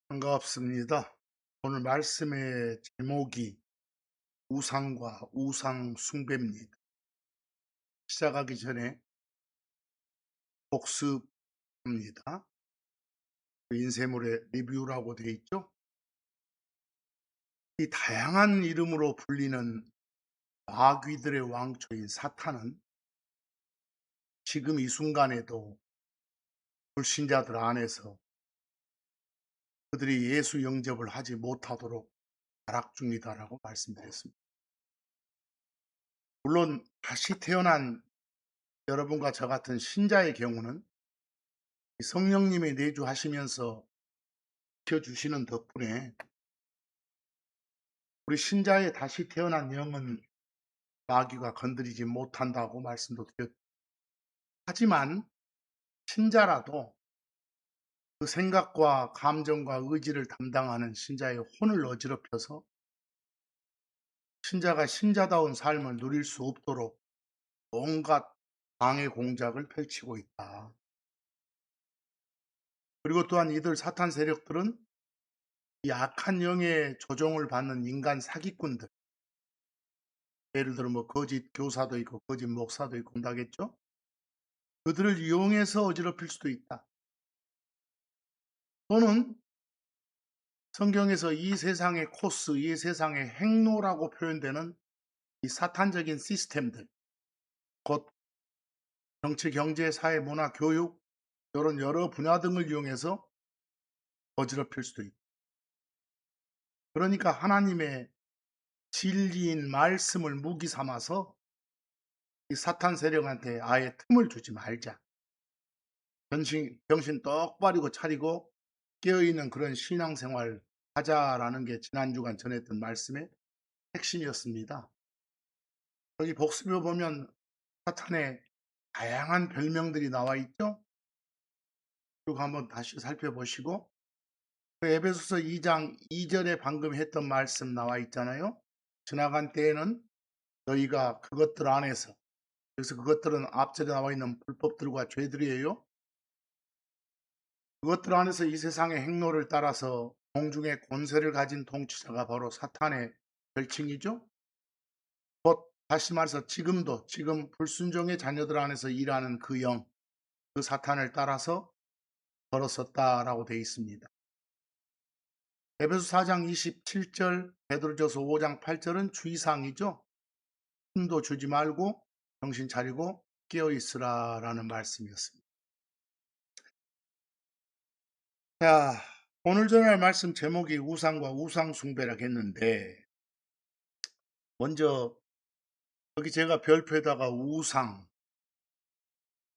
반갑습니다. 오늘 말씀의 제목이 우상과 우상 숭배입니다. 시작하기 전에 복습합니다. 그 인쇄물에 리뷰라고 되어 있죠. 이 다양한 이름으로 불리는 마귀들의 왕초인 사탄은 지금 이 순간에도 불신자들 안에서 그들이 예수 영접을 하지 못하도록 발악 중이다라고 말씀드렸습니다. 물론 다시 태어난 여러분과 저 같은 신자의 경우는 성령님이 내주하시면서 지켜주시는 덕분에 우리 신자의 다시 태어난 영은 마귀가 건드리지 못한다고 말씀도 드렸죠. 하지만 신자라도 그 생각과 감정과 의지를 담당하는 신자의 혼을 어지럽혀서 신자가 신자다운 삶을 누릴 수 없도록 온갖 방해 공작을 펼치고 있다. 그리고 또한 이들 사탄 세력들은 이 악한 영의 조종을 받는 인간 사기꾼들, 예를 들어 뭐 거짓 교사도 있고 거짓 목사도 있고 한다겠죠. 그들을 이용해서 어지럽힐 수도 있다. 또는 성경에서 이 세상의 코스, 이 세상의 행로라고 표현되는 이 사탄적인 시스템들, 곧 정치, 경제, 사회, 문화, 교육 이런 여러 분야 등을 이용해서 어지럽힐 수도 있다. 그러니까 하나님의 진리인 말씀을 무기 삼아서 이 사탄 세력한테 아예 틈을 주지 말자. 정신 똑바로 차리고 깨어있는 그런 신앙생활 하자라는 게 지난 주간 전했던 말씀의 핵심이었습니다. 여기 복습에 보면 사탄의 다양한 별명들이 나와 있죠. 그리고 한번 다시 살펴보시고 그 에베소서 2장 2절에 방금 했던 말씀 나와 있잖아요. 지나간 때에는 너희가 그것들 안에서, 그래서 그것들은 앞절에 나와 있는 불법들과 죄들이에요. 그것들 안에서 이 세상의 행로를 따라서 공중의 권세를 가진 통치자가 바로 사탄의 별칭이죠. 곧 다시 말해서 지금 불순종의 자녀들 안에서 일하는 그 영, 그 사탄을 따라서 걸었었다라고 되어 있습니다. 에베소 4장 27절, 베드로전서 5장 8절은 주의사항이죠. 힘도 주지 말고 정신 차리고 깨어 있으라라는 말씀이었습니다. 자, 오늘 전할 말씀 제목이 우상과 우상 숭배라고 했는데, 먼저 여기 제가 별표에다가 우상,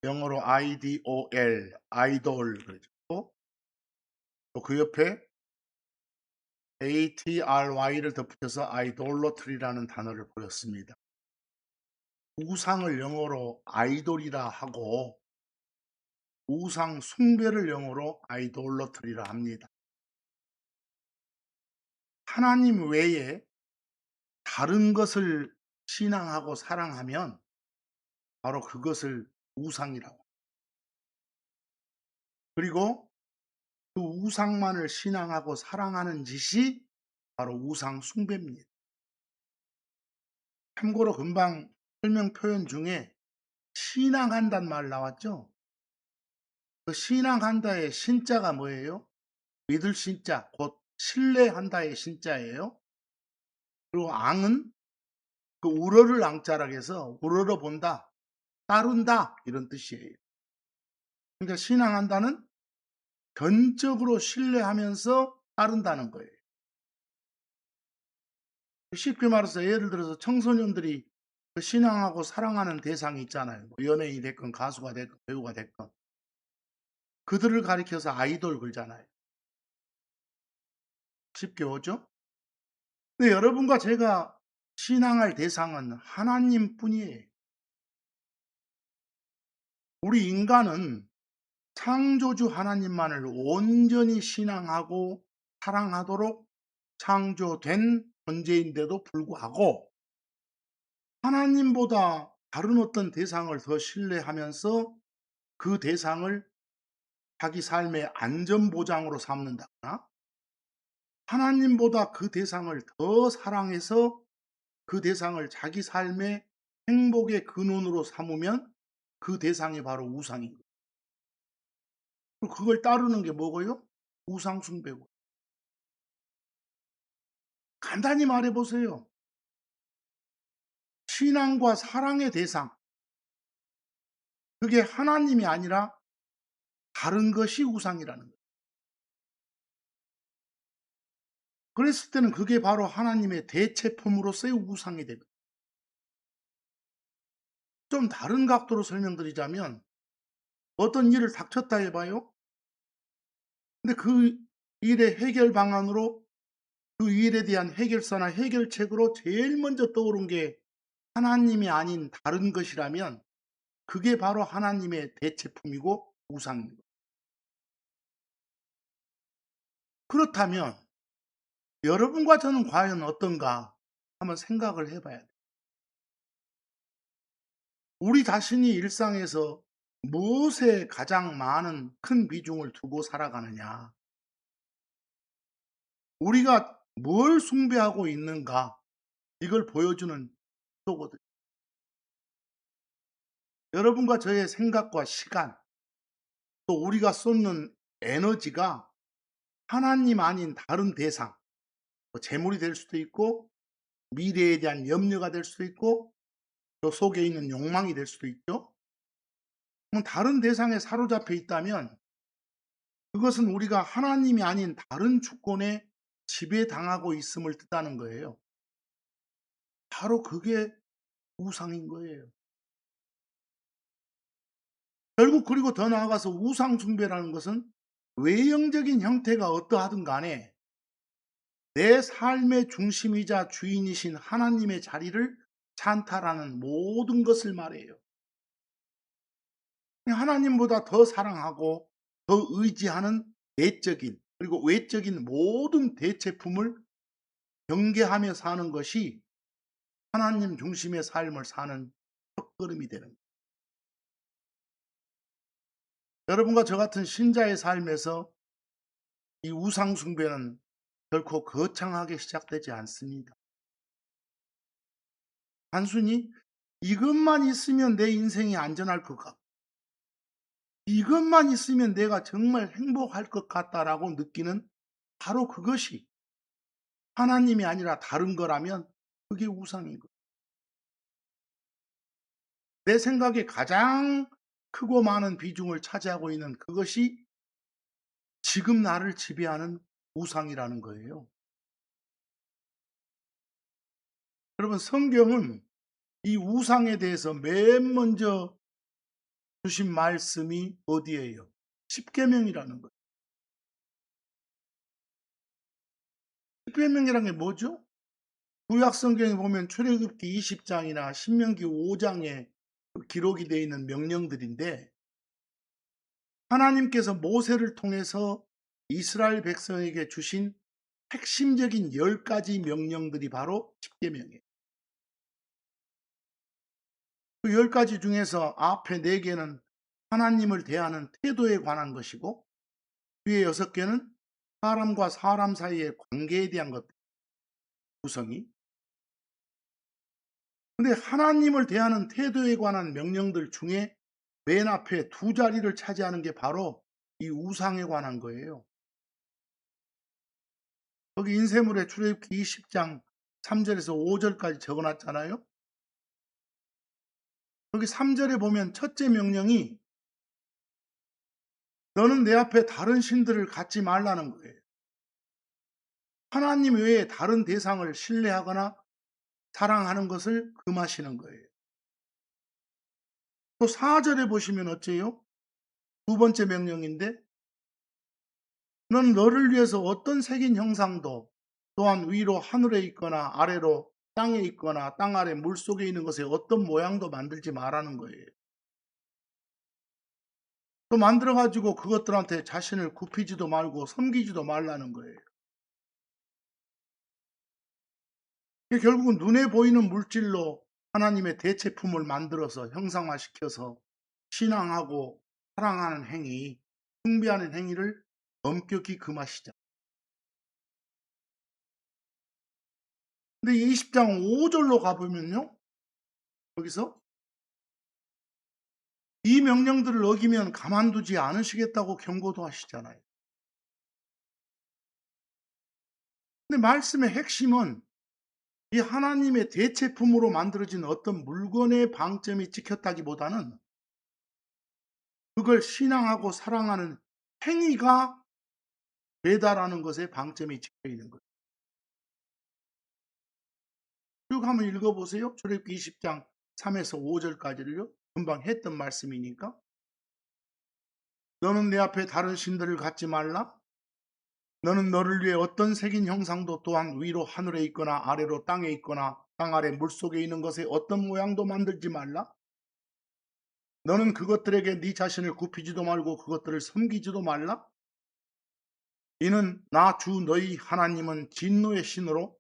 영어로 IDOL, 아이돌 그러죠. 또 그 옆에 ATRY를 덧붙여서 아이돌러트리라는 단어를 보였습니다. 우상을 영어로 아이돌이라 하고 우상 숭배를 영어로 아이돌러트리라 합니다. 하나님 외에 다른 것을 신앙하고 사랑하면 바로 그것을 우상이라고. 그리고 그 우상만을 신앙하고 사랑하는 짓이 바로 우상 숭배입니다. 참고로 금방 설명 표현 중에 신앙한다는 말 나왔죠? 그 신앙한다의 신자가 뭐예요? 믿을 신자, 곧 신뢰한다의 신자예요. 그리고 앙은 그 우러를 앙자라고 해서 우러러 본다, 따른다 이런 뜻이에요. 그러니까 신앙한다는 전적으로 신뢰하면서 따른다는 거예요. 쉽게 말해서 예를 들어서 청소년들이 그 신앙하고 사랑하는 대상이 있잖아요. 뭐 연예인이 됐건 가수가 됐건 배우가 됐건 그들을 가리켜서 아이돌 그러잖아요. 쉽게 오죠? 근데 여러분과 제가 신앙할 대상은 하나님뿐이에요. 우리 인간은 창조주 하나님만을 온전히 신앙하고 사랑하도록 창조된 존재인데도 불구하고 하나님보다 다른 어떤 대상을 더 신뢰하면서 그 대상을 자기 삶의 안전보장으로 삼는다거나 하나님보다 그 대상을 더 사랑해서 그 대상을 자기 삶의 행복의 근원으로 삼으면 그 대상이 바로 우상인 거예요. 그리고 그걸 따르는 게 뭐고요? 우상 숭배고. 간단히 말해 보세요. 신앙과 사랑의 대상, 그게 하나님이 아니라 다른 것이 우상이라는 거예요. 그랬을 때는 그게 바로 하나님의 대체품으로서의 우상이 되거든요. 좀 다른 각도로 설명드리자면 어떤 일을 닥쳤다 해 봐요. 근데 그 일의 해결 방안으로 그 일에 대한 해결사나 해결책으로 제일 먼저 떠오른 게 하나님이 아닌 다른 것이라면 그게 바로 하나님의 대체품이고 우상입니다. 그렇다면 여러분과 저는 과연 어떤가 한번 생각을 해 봐야 돼요. 우리 자신이 일상에서 무엇에 가장 많은 큰 비중을 두고 살아가느냐, 우리가 뭘 숭배하고 있는가, 이걸 보여주는 표거든요. 여러분과 저의 생각과 시간, 또 우리가 쏟는 에너지가 하나님 아닌 다른 대상, 뭐 재물이 될 수도 있고 미래에 대한 염려가 될 수도 있고 또 속에 있는 욕망이 될 수도 있죠. 그럼 다른 대상에 사로잡혀 있다면 그것은 우리가 하나님이 아닌 다른 주권에 지배당하고 있음을 뜻하는 거예요. 바로 그게 우상인 거예요. 결국 그리고 더 나아가서 우상 숭배라는 것은 외형적인 형태가 어떠하든 간에 내 삶의 중심이자 주인이신 하나님의 자리를 찬탈하는 모든 것을 말해요. 하나님보다 더 사랑하고 더 의지하는 내적인 그리고 외적인 모든 대체품을 경계하며 사는 것이 하나님 중심의 삶을 사는 첫걸음이 되는 거예요. 여러분과 저 같은 신자의 삶에서 이 우상 숭배는 결코 거창하게 시작되지 않습니다. 단순히 이것만 있으면 내 인생이 안전할 것 같고 이것만 있으면 내가 정말 행복할 것 같다라고 느끼는 바로 그것이 하나님이 아니라 다른 거라면 그게 우상인 거예요. 내 생각에 가장 크고 많은 비중을 차지하고 있는 그것이 지금 나를 지배하는 우상이라는 거예요. 여러분 성경은 이 우상에 대해서 맨 먼저 주신 말씀이 어디예요? 십계명이라는 거예요. 십계명이라는 게 뭐죠? 구약 성경에 보면 출애굽기 20장이나 신명기 5장에 기록이 되어 있는 명령들인데 하나님께서 모세를 통해서 이스라엘 백성에게 주신 핵심적인 10가지 명령들이 바로 십계명이에요. 그 10가지 중에서 앞에 4개는 하나님을 대하는 태도에 관한 것이고 뒤에 6개는 사람과 사람 사이의 관계에 대한 것 구성이. 근데 하나님을 대하는 태도에 관한 명령들 중에 맨 앞에 2자리를 차지하는 게 바로 이 우상에 관한 거예요. 거기 인쇄물에 출애굽기 20장 3절에서 5절까지 적어 놨잖아요. 거기 3절에 보면 첫째 명령이 너는 내 앞에 다른 신들을 갖지 말라는 거예요. 하나님 외에 다른 대상을 신뢰하거나 사랑하는 것을 금하시는 거예요. 또 4절에 보시면 어째요? 두 번째 명령인데 넌 너를 위해서 어떤 색인 형상도 또한 위로 하늘에 있거나 아래로 땅에 있거나 땅 아래 물속에 있는 것에 어떤 모양도 만들지 말라는 거예요. 또 만들어 가지고 그것들한테 자신을 굽히지도 말고 섬기지도 말라는 거예요. 결국은 눈에 보이는 물질로 하나님의 대체품을 만들어서 형상화시켜서 신앙하고 사랑하는 행위, 숭배하는 행위를 엄격히 금하시자. 근데 20장 5 절로 가 보면요. 거기서 이 명령들을 어기면 가만두지 않으시겠다고 경고도 하시잖아요. 근데 말씀의 핵심은 이 하나님의 대체품으로 만들어진 어떤 물건의 방점이 찍혔다기보다는 그걸 신앙하고 사랑하는 행위가 되다라는 것에 방점이 찍혀 있는 거예요. 쭉 한번 읽어보세요. 출애굽기 20장 3에서 5절까지를요. 금방 했던 말씀이니까. 너는 내 앞에 다른 신들을 갖지 말라. 너는 너를 위해 어떤 색인 형상도 또한 위로 하늘에 있거나 아래로 땅에 있거나 땅 아래 물속에 있는 것에 어떤 모양도 만들지 말라. 너는 그것들에게 네 자신을 굽히지도 말고 그것들을 섬기지도 말라. 이는 나 주 너희 하나님은 진노의 신으로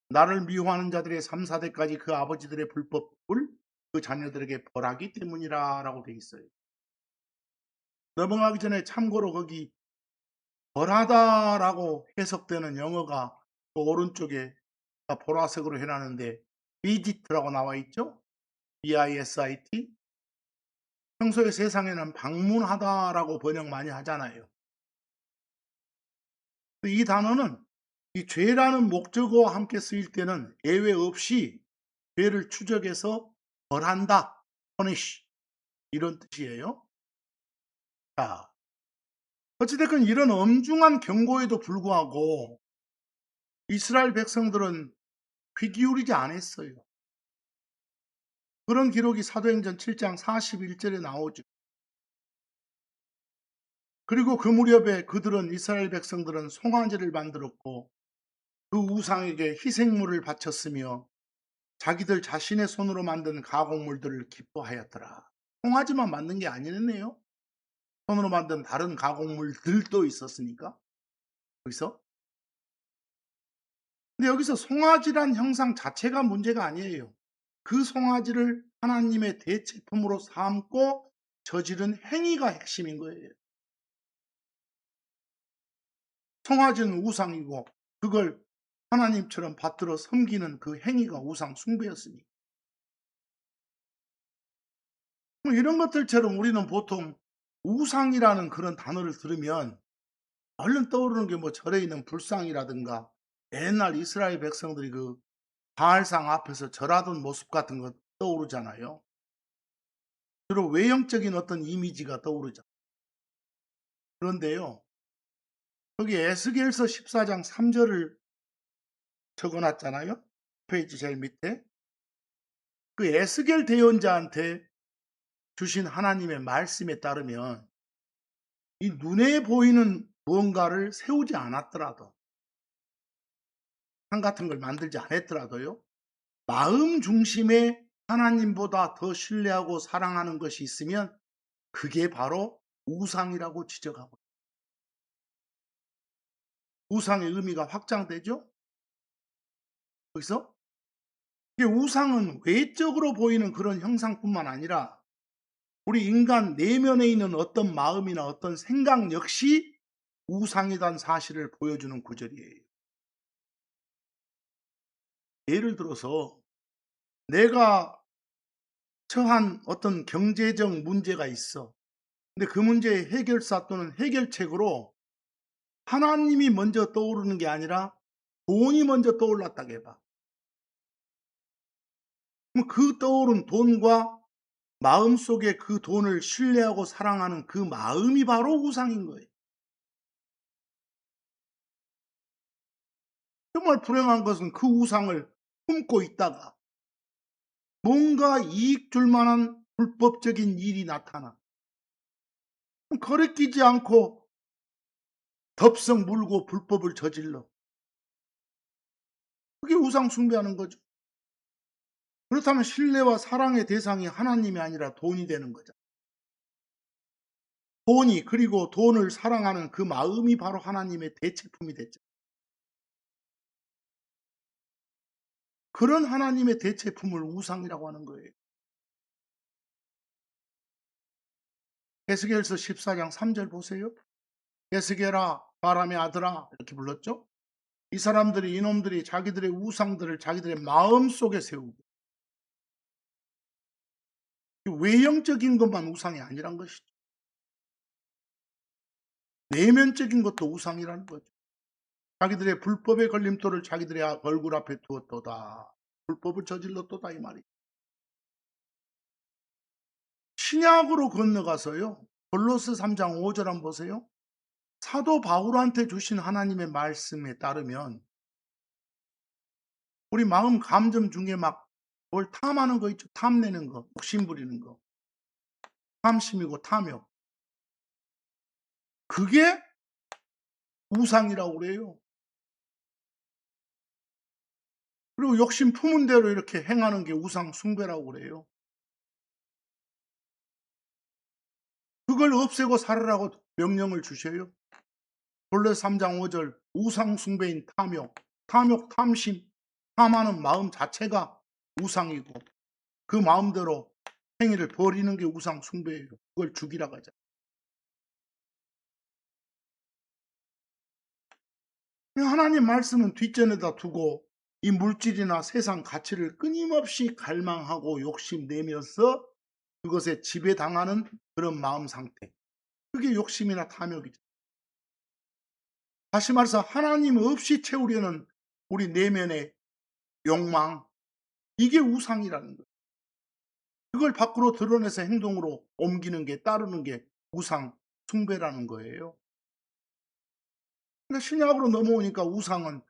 나를 미워하는 자들의 3, 4대까지 그 아버지들의 불법을 그 자녀들에게 벌하기 때문이라 라고 되어 있어요. 넘어가기 전에 참고로 거기 벌하다라고 해석되는 영어가 그 오른쪽에 보라색으로 해놨는데 visit라고 나와 있죠. B-I-S-I-T. 평소에 세상에는 방문하다라고 번역 많이 하잖아요. 이 단어는 이 죄라는 목적어와 함께 쓰일 때는 예외 없이 죄를 추적해서 벌한다, punish 이런 뜻이에요. 자, 어찌됐건 이런 엄중한 경고에도 불구하고 이스라엘 백성들은 귀 기울이지 않았어요. 그런 기록이 사도행전 7장 41절에 나오죠. 그리고 그 무렵에 그들은 이스라엘 백성들은 송아지를 만들었고 그 우상에게 희생물을 바쳤으며 자기들 자신의 손으로 만든 가공물들을 기뻐하였더라. 송아지만 만든 게 아니네요. 손으로 만든 다른 가공물들도 있었으니까. 여기서. 근데 여기서 송아지란 형상 자체가 문제가 아니에요. 그 송아지를 하나님의 대체품으로 삼고 저지른 행위가 핵심인 거예요. 송아지는 우상이고 그걸 하나님처럼 받들어 섬기는 그 행위가 우상 숭배였으니 이런 것들처럼 우리는 보통 우상이라는 그런 단어를 들으면 얼른 떠오르는 게 뭐 절에 있는 불상이라든가 옛날 이스라엘 백성들이 그 바알상 앞에서 절하던 모습 같은 거 떠오르잖아요. 주로 외형적인 어떤 이미지가 떠오르죠. 그런데요. 여기 에스겔서 14장 3절을 적어 놨잖아요. 페이지 제일 밑에. 그 에스겔 대언자한테 주신 하나님의 말씀에 따르면 이 눈에 보이는 무언가를 세우지 않았더라도 상 같은 걸 만들지 않았더라도요. 마음 중심에 하나님보다 더 신뢰하고 사랑하는 것이 있으면 그게 바로 우상이라고 지적하고 우상의 의미가 확장되죠. 그래서 이게 우상은 외적으로 보이는 그런 형상뿐만 아니라 우리 인간 내면에 있는 어떤 마음이나 어떤 생각 역시 우상이란 사실을 보여주는 구절이에요. 예를 들어서 내가 처한 어떤 경제적 문제가 있어. 근데 그 문제의 해결사 또는 해결책으로 하나님이 먼저 떠오르는 게 아니라 돈이 먼저 떠올랐다고 해봐. 그럼 그 떠오른 돈과 마음속에 그 돈을 신뢰하고 사랑하는 그 마음이 바로 우상인 거예요. 정말 불행한 것은 그 우상을 품고 있다가 뭔가 이익 줄 만한 불법적인 일이 나타나. 거리끼지 않고 덥석 물고 불법을 저질러. 그게 우상 숭배하는 거죠. 그렇다면 신뢰와 사랑의 대상이 하나님이 아니라 돈이 되는 거죠. 돈이 그리고 돈을 사랑하는 그 마음이 바로 하나님의 대체품이 됐죠. 그런 하나님의 대체품을 우상이라고 하는 거예요. 에스겔서 14장 3절 보세요. 에스겔아 바람의 아들아 이렇게 불렀죠. 이 사람들이 이놈들이 자기들의 우상들을 자기들의 마음속에 세우고 외형적인 것만 우상이 아니란 것이죠. 내면적인 것도 우상이라는 거죠. 자기들의 불법의 걸림돌을 자기들의 얼굴 앞에 두었도다. 불법을 저질렀도다 이 말이죠. 신약으로 건너가서요. 골로새 3장 5절 한번 보세요. 사도 바울한테 주신 하나님의 말씀에 따르면 우리 마음 감정 중에 막 뭘 탐하는 거 있죠. 탐내는 거, 욕심 부리는 거. 탐심이고 탐욕. 그게 우상이라고 그래요. 그리고 욕심 품은 대로 이렇게 행하는 게 우상 숭배라고 그래요. 그걸 없애고 살으라고 명령을 주셔요. 골로새 3장 5절 우상 숭배인 탐욕, 탐심, 탐하는 마음 자체가 우상이고 그 마음대로 행위를 벌이는 게 우상 숭배예요. 그걸 죽이라고 하죠. 하나님 말씀은 뒷전에다 두고 이 물질이나 세상 가치를 끊임없이 갈망하고 욕심내면서 그것에 지배당하는 그런 마음 상태. 그게 욕심이나 탐욕이죠. 다시 말해서 하나님 없이 채우려는 우리 내면의 욕망, 이게 우상이라는 거예요. 그걸 밖으로 드러내서 행동으로 옮기는 게 따르는 게 우상 숭배라는 거예요. 근데 신약으로 넘어오니까 우상은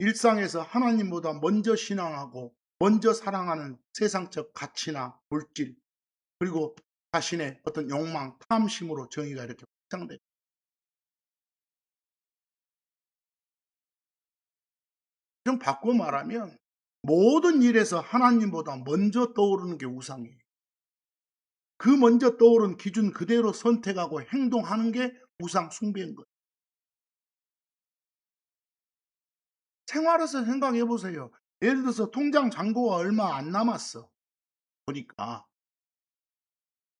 일상에서 하나님보다 먼저 신앙하고 먼저 사랑하는 세상적 가치나 물질 그리고 자신의 어떤 욕망, 탐심으로 정의가 이렇게 확장돼요. 좀 바꿔 말하면 모든 일에서 하나님보다 먼저 떠오르는 게 우상이에요. 그 먼저 떠오른 기준 그대로 선택하고 행동하는 게 우상 숭배인 거예요. 생활에서 생각해 보세요. 예를 들어서 통장 잔고가 얼마 안 남았어. 보니까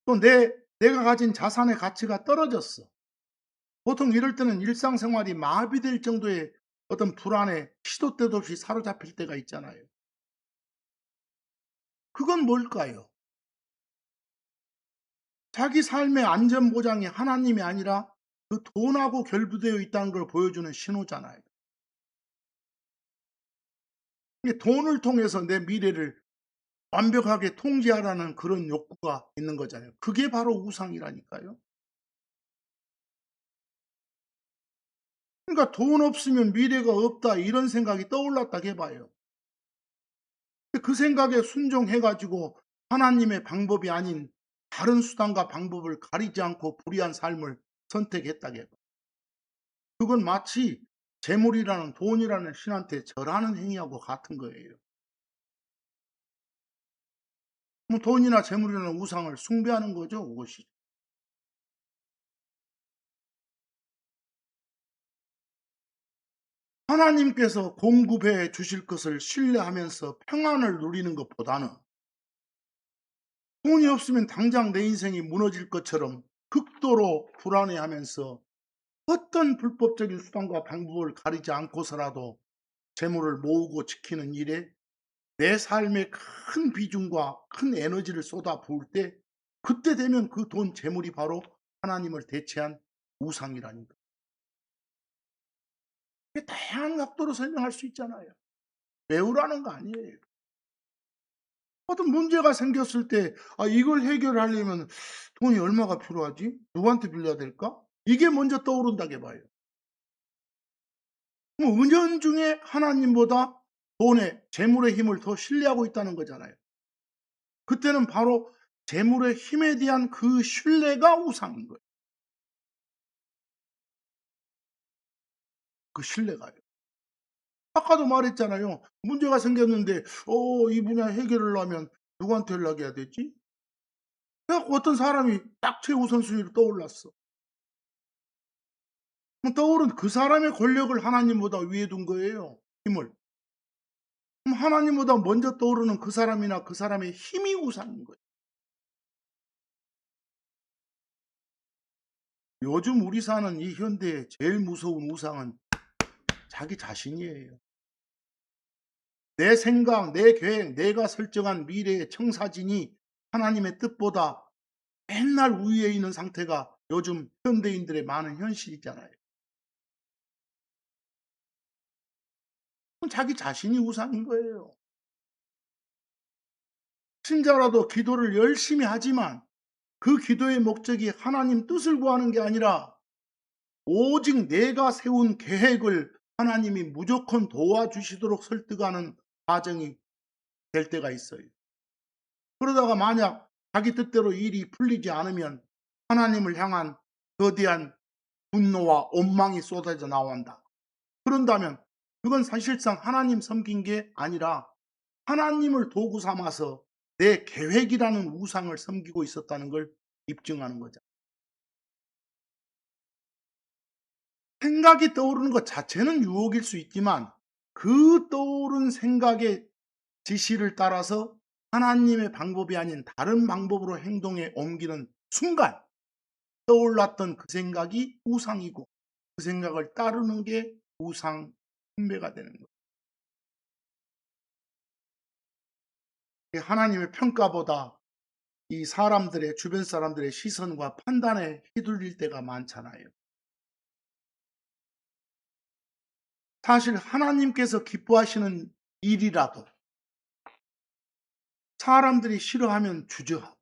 또 내가 가진 자산의 가치가 떨어졌어. 보통 이럴 때는 일상생활이 마비될 정도의 어떤 불안에 시도 때도 없이 사로잡힐 때가 있잖아요. 그건 뭘까요? 자기 삶의 안전 보장이 하나님이 아니라 그 돈하고 결부되어 있다는 걸 보여주는 신호잖아요. 돈을 통해서 내 미래를 완벽하게 통제하라는 그런 욕구가 있는 거잖아요. 그게 바로 우상이라니까요. 그러니까 돈 없으면 미래가 없다 이런 생각이 떠올랐다 해봐요. 그 생각에 순종해 가지고 하나님의 방법이 아닌 다른 수단과 방법을 가리지 않고 불의한 삶을 선택했다 해봐. 그건 마치 재물이라는 돈이라는 신한테 절하는 행위하고 같은 거예요. 그럼 돈이나 재물이라는 우상을 숭배하는 거죠, 그것이. 하나님께서 공급해 주실 것을 신뢰하면서 평안을 누리는 것보다는 돈이 없으면 당장 내 인생이 무너질 것처럼 극도로 불안해하면서 어떤 불법적인 수단과 방법을 가리지 않고서라도 재물을 모으고 지키는 일에 내 삶에 큰 비중과 큰 에너지를 쏟아 부을 때 그때 되면 그 돈 재물이 바로 하나님을 대체한 우상이라니까. 이게 다양한 각도로 설명할 수 있잖아요. 외우라는 거 아니에요. 어떤 문제가 생겼을 때 이걸 해결하려면 돈이 얼마가 필요하지? 누구한테 빌려야 될까? 이게 먼저 떠오른다고 봐요. 그럼 은연중에 하나님보다 돈의 재물의 힘을 더 신뢰하고 있다는 거잖아요. 그때는 바로 재물의 힘에 대한 그 신뢰가 우상인 거예요. 그 신뢰가요. 아까도 말했잖아요. 문제가 생겼는데 이 분야 해결을 하면 누구한테 연락해야 되지? 그래 갖고 어떤 사람이 딱 최우선순위로 떠올랐어. 그럼 떠오른 그 사람의 권력을 하나님보다 위에 둔 거예요, 힘을. 그럼 하나님보다 먼저 떠오르는 그 사람이나 그 사람의 힘이 우상인 거예요. 요즘 우리 사는 이 현대의 제일 무서운 우상은 자기 자신이에요. 내 생각, 내 계획, 내가 설정한 미래의 청사진이 하나님의 뜻보다 맨날 우위에 있는 상태가 요즘 현대인들의 많은 현실이잖아요. 그건 자기 자신이 우상인 거예요. 신자라도 기도를 열심히 하지만 그 기도의 목적이 하나님 뜻을 구하는 게 아니라 오직 내가 세운 계획을 하나님이 무조건 도와주시도록 설득하는 과정이 될 때가 있어요. 그러다가 만약 자기 뜻대로 일이 풀리지 않으면 하나님을 향한 거대한 분노와 원망이 쏟아져 나온다. 그런다면 그건 사실상 하나님 섬긴 게 아니라 하나님을 도구 삼아서 내 계획이라는 우상을 섬기고 있었다는 걸 입증하는 거죠. 생각이 떠오르는 것 자체는 유혹일 수 있지만 그 떠오른 생각의 지시를 따라서 하나님의 방법이 아닌 다른 방법으로 행동에 옮기는 순간 떠올랐던 그 생각이 우상이고 그 생각을 따르는 게 우상 숭배가 되는 거예요. 하나님의 평가보다 이 사람들의 주변 사람들의 시선과 판단에 휘둘릴 때가 많잖아요. 사실 하나님께서 기뻐하시는 일이라도 사람들이 싫어하면 주저하고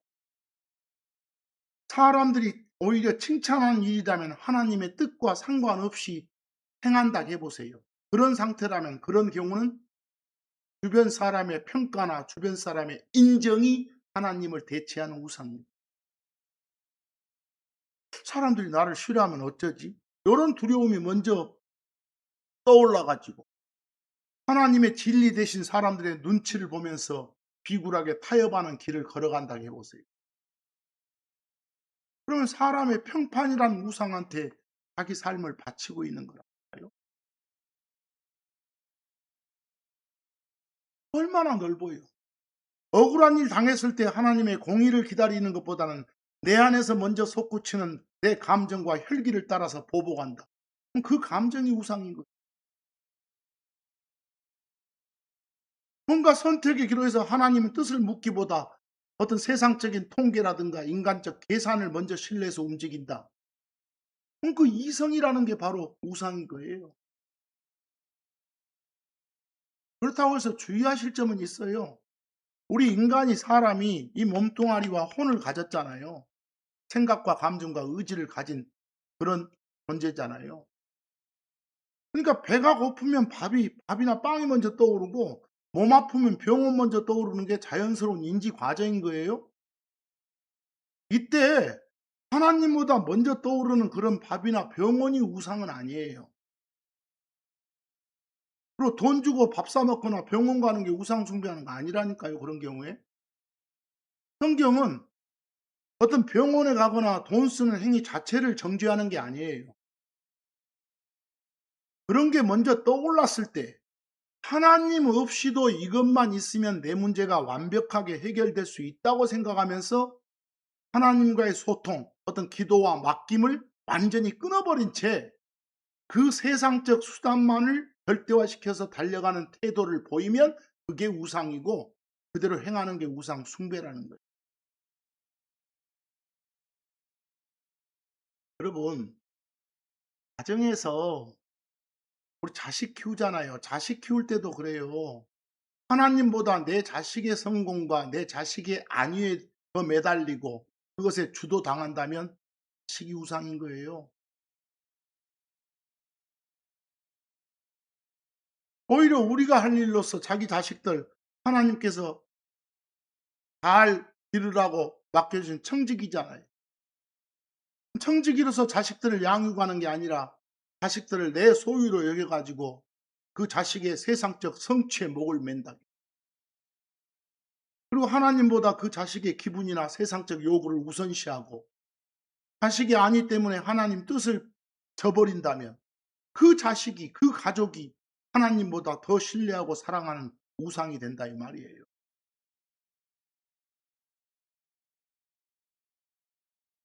사람들이 오히려 칭찬하는 일이라면 하나님의 뜻과 상관없이 행한다 해보세요. 그런 상태라면 그런 경우는 주변 사람의 평가나 주변 사람의 인정이 하나님을 대체하는 우상입니다. 사람들이 나를 싫어하면 어쩌지? 이런 두려움이 먼저 떠올라 가지고 하나님의 진리 대신 사람들의 눈치를 보면서 비굴하게 타협하는 길을 걸어간다 해보세요. 그러면 사람의 평판이란 우상한테 자기 삶을 바치고 있는 거라니까요. 얼마나 넓어요. 억울한 일 당했을 때 하나님의 공의를 기다리는 것보다는 내 안에서 먼저 솟구치는 내 감정과 혈기를 따라서 보복한다. 그럼 그 감정이 우상인 거예요. 뭔가 선택의 기로에서 하나님의 뜻을 묻기보다 어떤 세상적인 통계라든가 인간적 계산을 먼저 신뢰해서 움직인다. 그럼 그 이성이라는 게 바로 우상인 거예요. 그렇다고 해서 주의하실 점은 있어요. 우리 인간이 사람이 이 몸뚱아리와 혼을 가졌잖아요. 생각과 감정과 의지를 가진 그런 존재잖아요. 그러니까 배가 고프면 밥이나 빵이 먼저 떠오르고 몸 아프면 병원 먼저 떠오르는 게 자연스러운 인지 과정인 거예요. 이때 하나님보다 먼저 떠오르는 그런 밥이나 병원이 우상은 아니에요. 그리고 돈 주고 밥 사 먹거나 병원 가는 게 우상 숭배하는 거 아니라니까요, 그런 경우에. 성경은 어떤 병원에 가거나 돈 쓰는 행위 자체를 정죄하는 게 아니에요. 그런 게 먼저 떠올랐을 때 하나님 없이도 이것만 있으면 내 문제가 완벽하게 해결될 수 있다고 생각하면서 하나님과의 소통, 어떤 기도와 맡김을 완전히 끊어버린 채 그 세상적 수단만을 절대화시켜서 달려가는 태도를 보이면 그게 우상이고 그대로 행하는 게 우상 숭배라는 거예요. 여러분, 가정에서 우리 자식 키우잖아요. 자식 키울 때도 그래요. 하나님보다 내 자식의 성공과 내 자식의 안위에 더 매달리고 그것에 주도당한다면 자식이 우상인 거예요. 오히려 우리가 할 일로서 자기 자식들 하나님께서 잘 기르라고 맡겨주신 청지기잖아요. 청지기로서 자식들을 양육하는 게 아니라 자식들을 내 소유로 여겨가지고 그 자식의 세상적 성취에 목을 맨다. 그리고 하나님보다 그 자식의 기분이나 세상적 요구를 우선시하고 자식이 아니 때문에 하나님 뜻을 저버린다면 그 자식이 그 가족이 하나님보다 더 신뢰하고 사랑하는 우상이 된다 이 말이에요.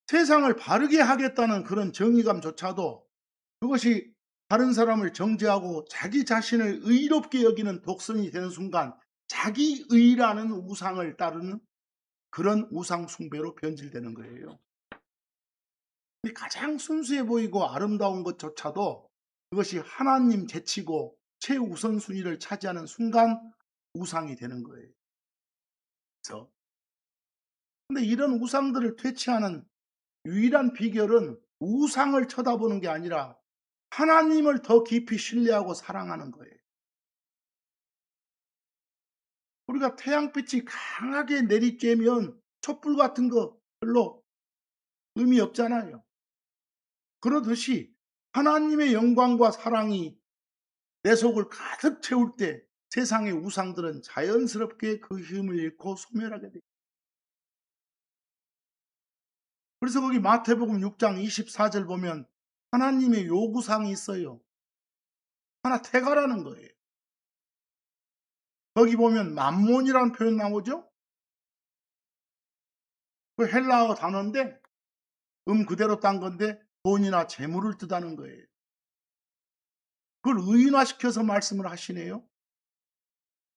세상을 바르게 하겠다는 그런 정의감조차도 그것이 다른 사람을 정죄하고 자기 자신을 의롭게 여기는 독선이 되는 순간 자기의라는 우상을 따르는 그런 우상 숭배로 변질되는 거예요. 가장 순수해 보이고 아름다운 것조차도 그것이 하나님 제치고 최우선순위를 차지하는 순간 우상이 되는 거예요. 그래서 근데 이런 우상들을 퇴치하는 유일한 비결은 우상을 쳐다보는 게 아니라 하나님을 더 깊이 신뢰하고 사랑하는 거예요. 우리가 태양빛이 강하게 내리쬐면 촛불 같은 거 별로 의미 없잖아요. 그러듯이 하나님의 영광과 사랑이 내 속을 가득 채울 때 세상의 우상들은 자연스럽게 그 힘을 잃고 소멸하게 돼요. 그래서 거기 마태복음 6장 24절 보면 하나님의 요구사항이 있어요. 하나 태가라는 거예요. 거기 보면 맘몬이라는 표현 나오죠? 그 헬라어 단어인데 그대로 딴 건데 돈이나 재물을 뜻하는 거예요. 그걸 의인화시켜서 말씀을 하시네요.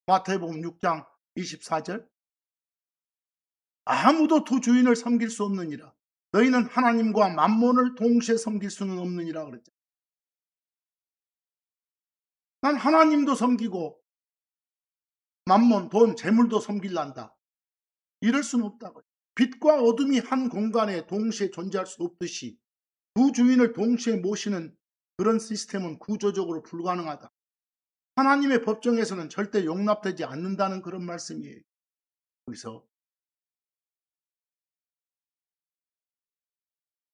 마태복음 6장 24절. 아무도 두 주인을 섬길 수 없느니라. 너희는 하나님과 맘몬을 동시에 섬길 수는 없느니라 그랬죠. 난 하나님도 섬기고 맘몬, 돈, 재물도 섬길란다. 이럴 수는 없다고요. 빛과 어둠이 한 공간에 동시에 존재할 수 없듯이 두 주인을 동시에 모시는 그런 시스템은 구조적으로 불가능하다. 하나님의 법정에서는 절대 용납되지 않는다는 그런 말씀이에요. 여기서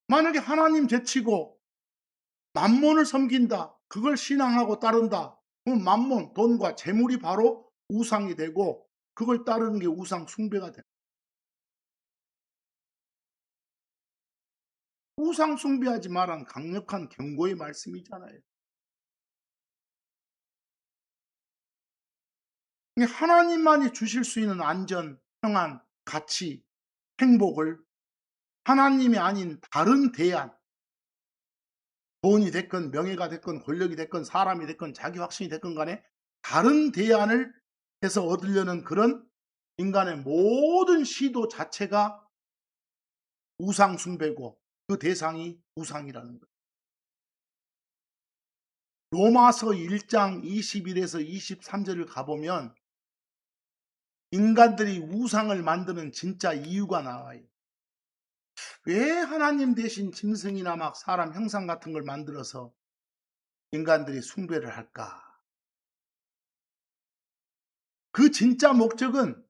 만약에 하나님 제치고 맘몬을 섬긴다. 그걸 신앙하고 따른다. 그럼 맘몬, 돈과 재물이 바로 우상이 되고 그걸 따르는 게 우상 숭배가 돼요. 우상 숭배하지 말란 강력한 경고의 말씀이잖아요. 하나님만이 주실 수 있는 안전, 평안, 가치, 행복을 하나님이 아닌 다른 대안, 돈이 됐건 명예가 됐건 권력이 됐건 사람이 됐건 자기 확신이 됐건 간에 다른 대안을 해서 얻으려는 그런 인간의 모든 시도 자체가 우상 숭배고 그 대상이 우상이라는 거예요. 로마서 1장 21에서 23절을 가보면 인간들이 우상을 만드는 진짜 이유가 나와요. 왜 하나님 대신 짐승이나 막 사람 형상 같은 걸 만들어서 인간들이 숭배를 할까? 그 진짜 목적은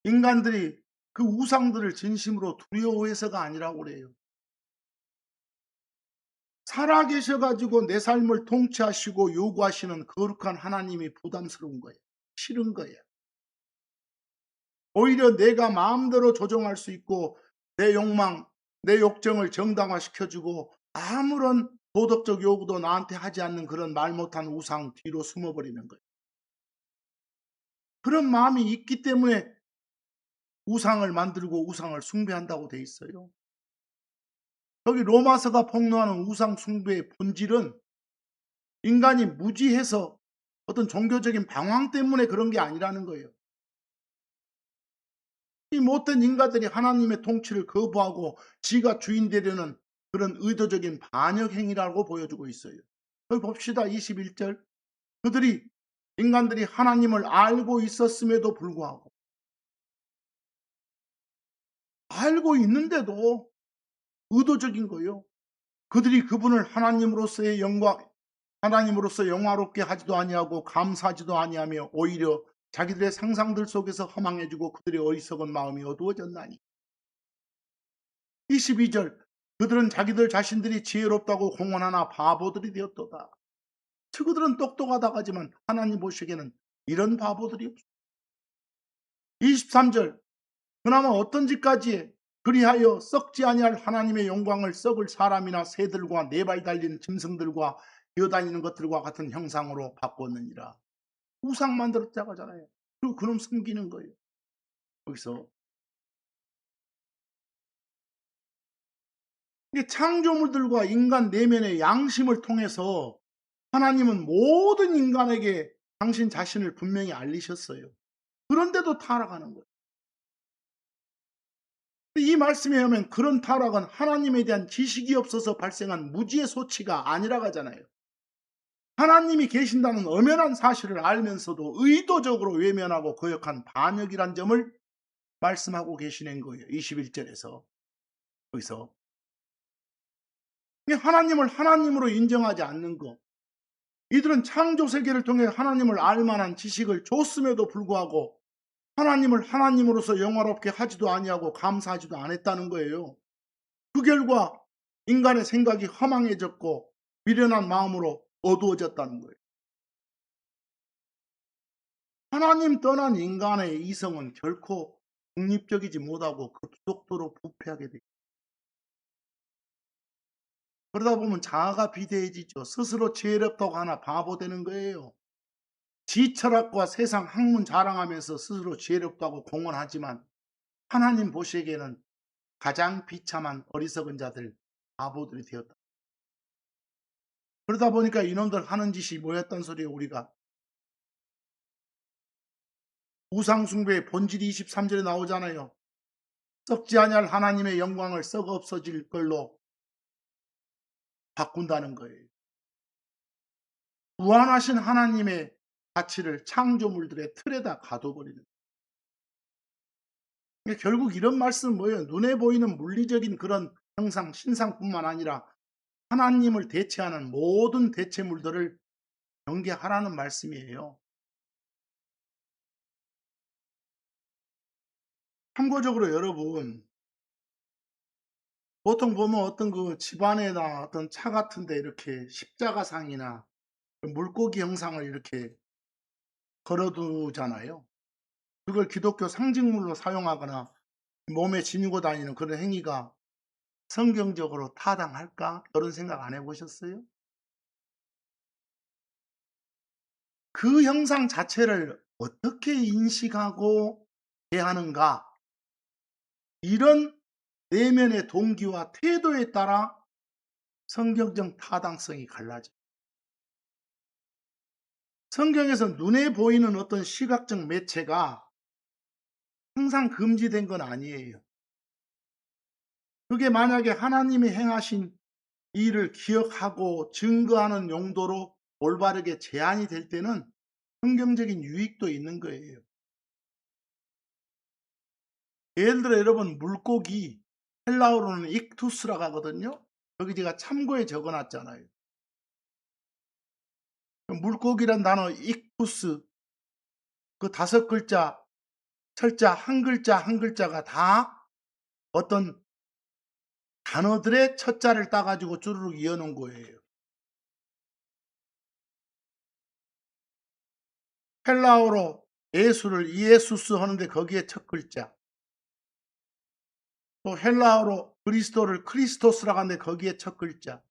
인간들이 그 우상들을 진심으로 두려워해서가 아니라고 그래요. 살아계셔 가지고 내 삶을 통치하시고 요구하시는 거룩한 하나님이 부담스러운 거예요. 싫은 거예요. 오히려 내가 마음대로 조정할 수 있고 내 욕망, 내 욕정을 정당화시켜 주고 아무런 도덕적 요구도 나한테 하지 않는 그런 말 못한 우상 뒤로 숨어버리는 거예요. 그런 마음이 있기 때문에 우상을 만들고 우상을 숭배한다고 돼 있어요. 여기 로마서가 폭로하는 우상 숭배의 본질은 인간이 무지해서 어떤 종교적인 방황 때문에 그런 게 아니라는 거예요. 이 못된 인간들이 하나님의 통치를 거부하고 지가 주인 되려는 그런 의도적인 반역 행위라고 보여주고 있어요. 여기 봅시다. 21절. 그들이 인간들이 하나님을 알고 있었음에도 불구하고 알고 있는데도 의도적인 거예요. 그들이 그분을 하나님으로서의 영광 하나님으로서 영화롭게 하지도 아니하고 감사하지도 아니하며 오히려 자기들의 상상들 속에서 허망해지고 그들의 어리석은 마음이 어두워졌나니. 22절. 그들은 자기들 자신들이 지혜롭다고 공언하나 바보들이 되었도다. 그들은 똑똑하다고 하지만 하나님 보시기에는 이런 바보들이 없어. 23절. 그나마 어떤 짓까지 그리하여 썩지 아니할 하나님의 영광을 썩을 사람이나 새들과 네 발 달린 짐승들과 기어다니는 것들과 같은 형상으로 바꿨느니라. 우상 만들었다고 하잖아요. 그리고 그놈 섬기는 거예요. 여기서 이게 창조물들과 인간 내면의 양심을 통해서 하나님은 모든 인간에게 당신 자신을 분명히 알리셨어요. 그런데도 타락하는 거예요. 이 말씀에 의하면 그런 타락은 하나님에 대한 지식이 없어서 발생한 무지의 소치가 아니라고 하잖아요. 하나님이 계신다는 엄연한 사실을 알면서도 의도적으로 외면하고 거역한 반역이란 점을 말씀하고 계시는 거예요. 21절에서. 거기서 하나님을 하나님으로 인정하지 않는 것. 이들은 창조 세계를 통해 하나님을 알 만한 지식을 줬음에도 불구하고 하나님을 하나님으로서 영화롭게 하지도 아니하고 감사하지도 않았다는 거예요. 그 결과 인간의 생각이 허망해졌고 미련한 마음으로 어두워졌다는 거예요. 하나님 떠난 인간의 이성은 결코 독립적이지 못하고 급속도로 부패하게 됩니다. 그러다 보면 자아가 비대해지죠. 스스로 지혜롭다고 하나 바보 되는 거예요. 지 철학과 세상 학문 자랑하면서 스스로 지혜롭다고 공언하지만 하나님 보시기에는 가장 비참한 어리석은 자들, 바보들이 되었다. 그러다 보니까 이놈들 하는 짓이 뭐였단 소리예요. 우리가 우상숭배의 본질이 23절에 나오잖아요. 썩지 아니할 하나님의 영광을 썩어 없어질 걸로 바꾼다는 거예요. 무한하신 하나님의 가치를 창조물들의 틀에다 가둬버리는. 그러니까 결국 이런 말씀은 뭐예요? 눈에 보이는 물리적인 그런 형상, 신상뿐만 아니라 하나님을 대체하는 모든 대체물들을 경계하라는 말씀이에요. 참고적으로 여러분, 보통 보면 어떤 그 집안에나 어떤 차 같은 데 이렇게 십자가상이나 물고기 형상을 이렇게 걸어두잖아요. 그걸 기독교 상징물로 사용하거나 몸에 지니고 다니는 그런 행위가 성경적으로 타당할까? 그런 생각 안 해보셨어요? 그 형상 자체를 어떻게 인식하고 대하는가? 이런 내면의 동기와 태도에 따라 성경적 타당성이 갈라져요. 성경에서 눈에 보이는 어떤 시각적 매체가 항상 금지된 건 아니에요. 그게 만약에 하나님이 행하신 일을 기억하고 증거하는 용도로 올바르게 제한이 될 때는 성경적인 유익도 있는 거예요. 예를 들어 여러분 물고기 헬라어로는 익투스라고 하거든요. 여기 제가 참고에 적어 놨잖아요. 물고기란 단어 익투스 그 5글자 철자 한 글자 한 글자가 다 어떤 단어들의 첫자를 따 가지고 주르륵 이어 놓은 거예요. 헬라어로 예수를 이에수스 하는데 거기에 첫 글자. 또 헬라어로 그리스도를 크리스토스라고 하는데 거기에 첫 글자.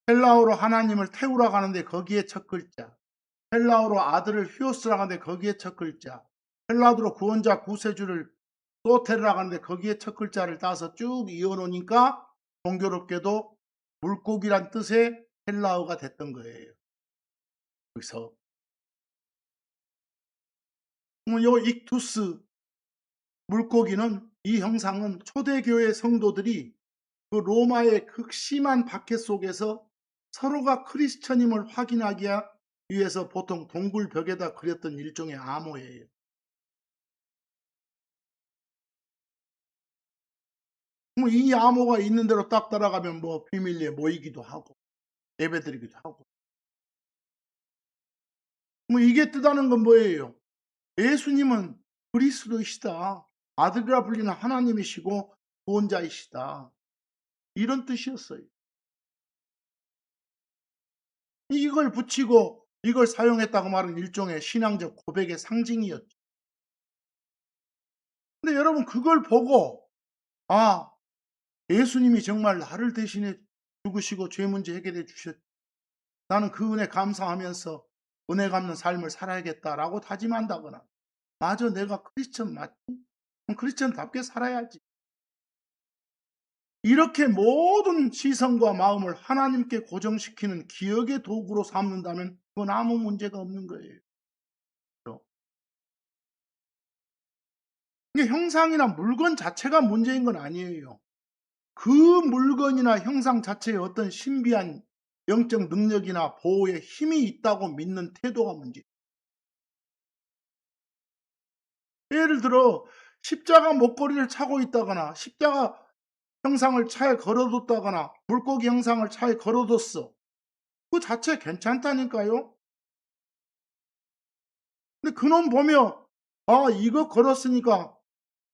헬라어로 하나님을 태우라고 하는데 거기에 첫 글자. 헬라어로 아들을 휴오스라고 하는데 거기에 첫 글자. 헬라어로 구원자 구세주를 소테르라고 하는데 거기에 첫 글자를 따서 쭉 이어 놓으니까 공교롭게도 물고기란 뜻의 헬라어가 됐던 거예요. 그래서 요 익투스 물고기는 이 형상은 초대교회 성도들이 그 로마의 극심한 박해 속에서 서로가 크리스천임을 확인하기 위해서 보통 동굴 벽에다 그렸던 일종의 암호예요. 뭐 이 암호가 있는 대로 딱 따라가면 뭐 비밀리에 모이기도 하고 예배드리기도 하고. 뭐 이게 뜻하는 건 뭐예요? 예수님은 그리스도이시다. 아들이라 불리는 하나님이시고 구원자이시다. 이런 뜻이었어요. 이걸 붙이고 이걸 사용했다고 말은 일종의 신앙적 고백의 상징이었죠. 근데 여러분 그걸 보고 '아 예수님이 정말 나를 대신해 죽으시고 죄 문제 해결해 주셨 나는 그 은혜 감사하면서 은혜 갚는 삶을 살아야겠다.'라고 다짐한다거나 '맞아 내가 크리스천 맞지? 그럼 크리스천답게 살아야지.' 이렇게 모든 시선과 마음을 하나님께 고정시키는 기억의 도구로 삼는다면 그건 아무 문제가 없는 거예요. 이게 형상이나 물건 자체가 문제인 건 아니에요. 그 물건이나 형상 자체에 어떤 신비한 영적 능력이나 보호의 힘이 있다고 믿는 태도가 문제예요. 예를 들어 십자가 목걸이를 차고 있다거나 십자가 형상을 차에 걸어뒀다거나 물고기 형상을 차에 걸어뒀어. 그 자체 괜찮다니까요. 근데 그놈 보며 '아 이거 걸었으니까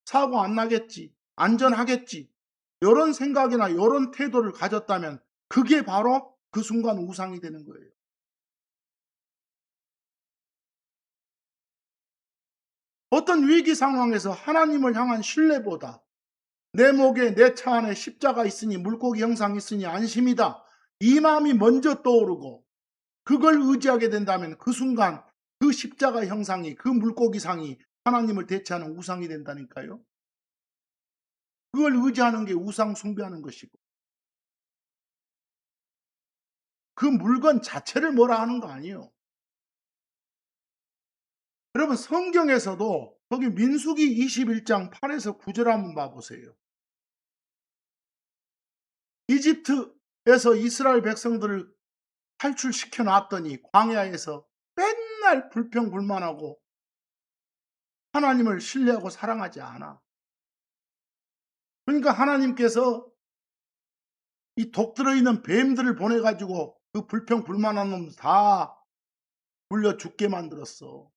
사고 안 나겠지. 안전하겠지.' 요런 생각이나 요런 태도를 가졌다면 그게 바로 그 순간 우상이 되는 거예요. 어떤 위기 상황에서 하나님을 향한 신뢰보다 '내 목에 내 차 안에 십자가 있으니 물고기 형상 있으니 안심이다.' 이 마음이 먼저 떠오르고 그걸 의지하게 된다면 그 순간 그 십자가 형상이 그 물고기상이 하나님을 대체하는 우상이 된다니까요. 그걸 의지하는 게 우상 숭배하는 것이고 그 물건 자체를 뭐라 하는 거 아니에요. 여러분 성경에서도 거기 민수기 21장 8에서 9절 한번 봐 보세요. 이집트에서 이스라엘 백성들을 탈출시켜 놨더니 광야에서 맨날 불평불만하고 하나님을 신뢰하고 사랑하지 않아. 그러니까 하나님께서 이 독 들어있는 뱀들을 보내 가지고 그 불평불만한 놈 다 물려 죽게 만들었어.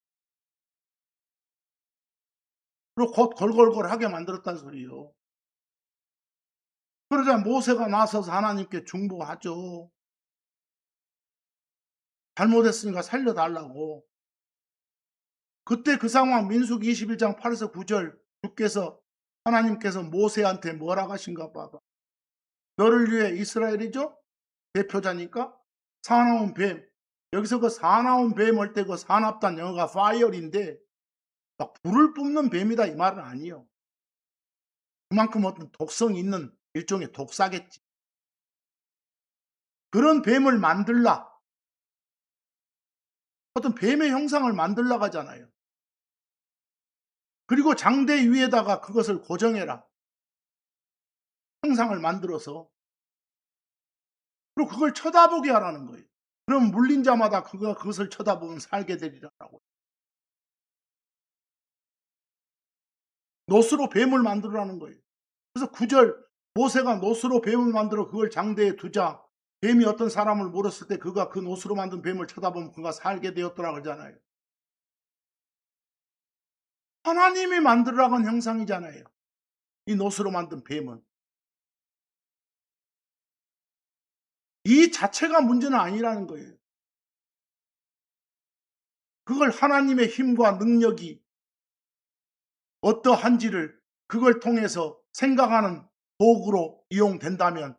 그리고 곧 걸걸걸하게 만들었단 소리예요. 그러자 모세가 나서서 하나님께 중보하죠. 잘못했으니까 살려 달라고. 그때 그 상황 민수기 21장 8에서 9절 주께서 하나님께서 모세한테 뭐라고 하신가 봐봐. 너를 위해 이스라엘이죠? 대표자니까 사나운 뱀. 여기서 그 사나운 뱀 할 때 그 사납단 영어가 fire인데 막 불을 뿜는 뱀이다 이 말은 아니에요. 그만큼 어떤 독성이 있는 일종의 독사겠지. 그런 뱀을 만들라. 어떤 뱀의 형상을 만들라고 하잖아요. 그리고 장대 위에다가 그것을 고정해라. 형상을 만들어서. 그리고 그걸 쳐다보게 하라는 거예요. 그럼 물린 자마다 그가 그것을 쳐다보면 살게 되리라고. 노스로 뱀을 만들으라는 거예요. 그래서 9절 모세가 노스로 뱀을 만들어 그걸 장대에 두자 뱀이 어떤 사람을 물었을 때 그가 그 노스로 만든 뱀을 쳐다보면 그가 살게 되었더라 그러잖아요. 하나님이 만들으라고 한 형상이잖아요. 이 노스로 만든 뱀은. 이 자체가 문제는 아니라는 거예요. 그걸 하나님의 힘과 능력이 어떠한지를 그걸 통해서 생각하는 도구로 이용된다면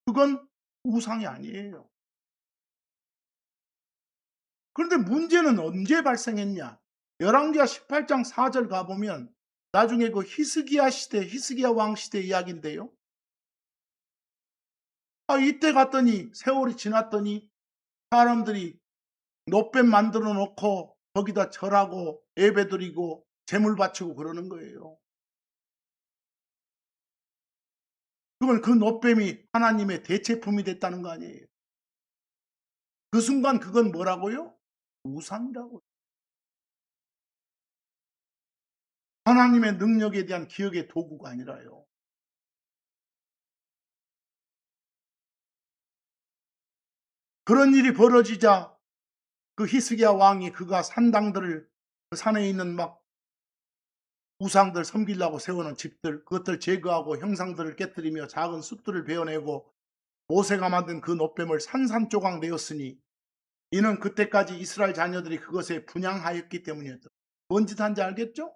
그건 우상이 아니에요. 그런데 문제는 언제 발생했냐? 열왕기하 18장 4절 가보면 나중에 그 히스기야 시대, 히스기야 왕 시대 이야기인데요. 이때 갔더니 세월이 지났더니 사람들이 놋뱀 만들어 놓고 거기다 절하고 예배드리고 제물 바치고 그러는 거예요. 그건 그 놋뱀이 하나님의 대체품이 됐다는 거 아니에요. 그 순간 그건 뭐라고요? 우상이라고. 하나님의 능력에 대한 기억의 도구가 아니라요. 그런 일이 벌어지자 그 히스기야 왕이 그가 산당들을 그 산에 있는 막 우상들 섬기려고 세우는 집들 그것들 제거하고 형상들을 깨뜨리며 작은 숲들을 베어내고 모세가 만든 그 놋뱀을 산산조각 내었으니 이는 그때까지 이스라엘 자녀들이 그것에 분향하였기 때문이었다. 뭔 짓 한지 알겠죠?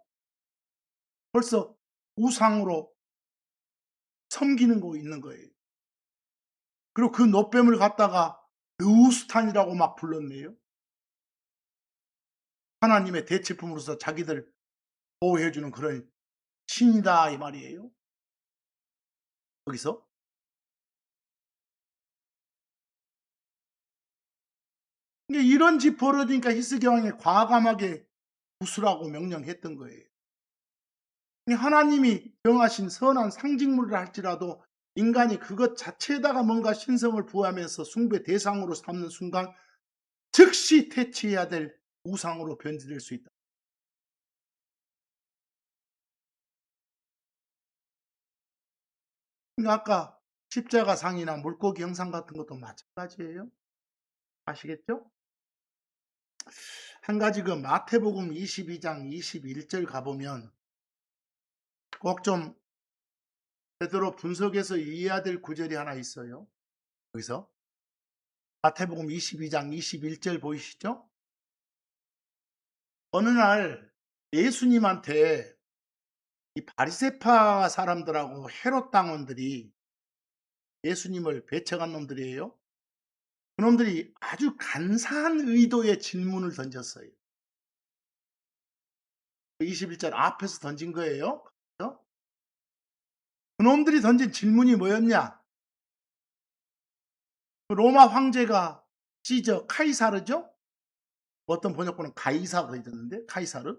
벌써 우상으로 섬기는 거 있는 거예요. 그리고 그 놋뱀을 갖다가 느우스탄이라고 막 불렀네요. 하나님의 대체품으로서 자기들 보호해 주는 그런 신이다 이 말이에요. 거기서. 이게 이런 짓 벌어지니까 히스기 왕이 과감하게 부수라고 명령했던 거예요. 하나님이 정하신 선한 상징물을 할지라도 인간이 그것 자체에다가 뭔가 신성을 부여하면서 숭배 대상으로 삼는 순간 즉시 퇴치해야 될 우상으로 변질될 수 있다. 그러니까 아까 십자가상이나 물고기 형상 같은 것도 마찬가지예요. 아시겠죠? 한 가지 그 마태복음 22장 21절 가보면 꼭 좀 제대로 분석해서 이해해야 될 구절이 하나 있어요. 여기서 마태복음 22장 21절 보이시죠? 어느 날 예수님한테 이 바리새파 사람들하고 헤롯 당원들이 예수님을 배척한 놈들이에요. 그놈들이 아주 간사한 의도의 질문을 던졌어요. 21절 앞에서 던진 거예요. 그렇죠? 그놈들이 던진 질문이 뭐였냐? 그 로마 황제가 시저 카이사르죠? 어떤 번역본은 가이사가 있었는데 카이사르.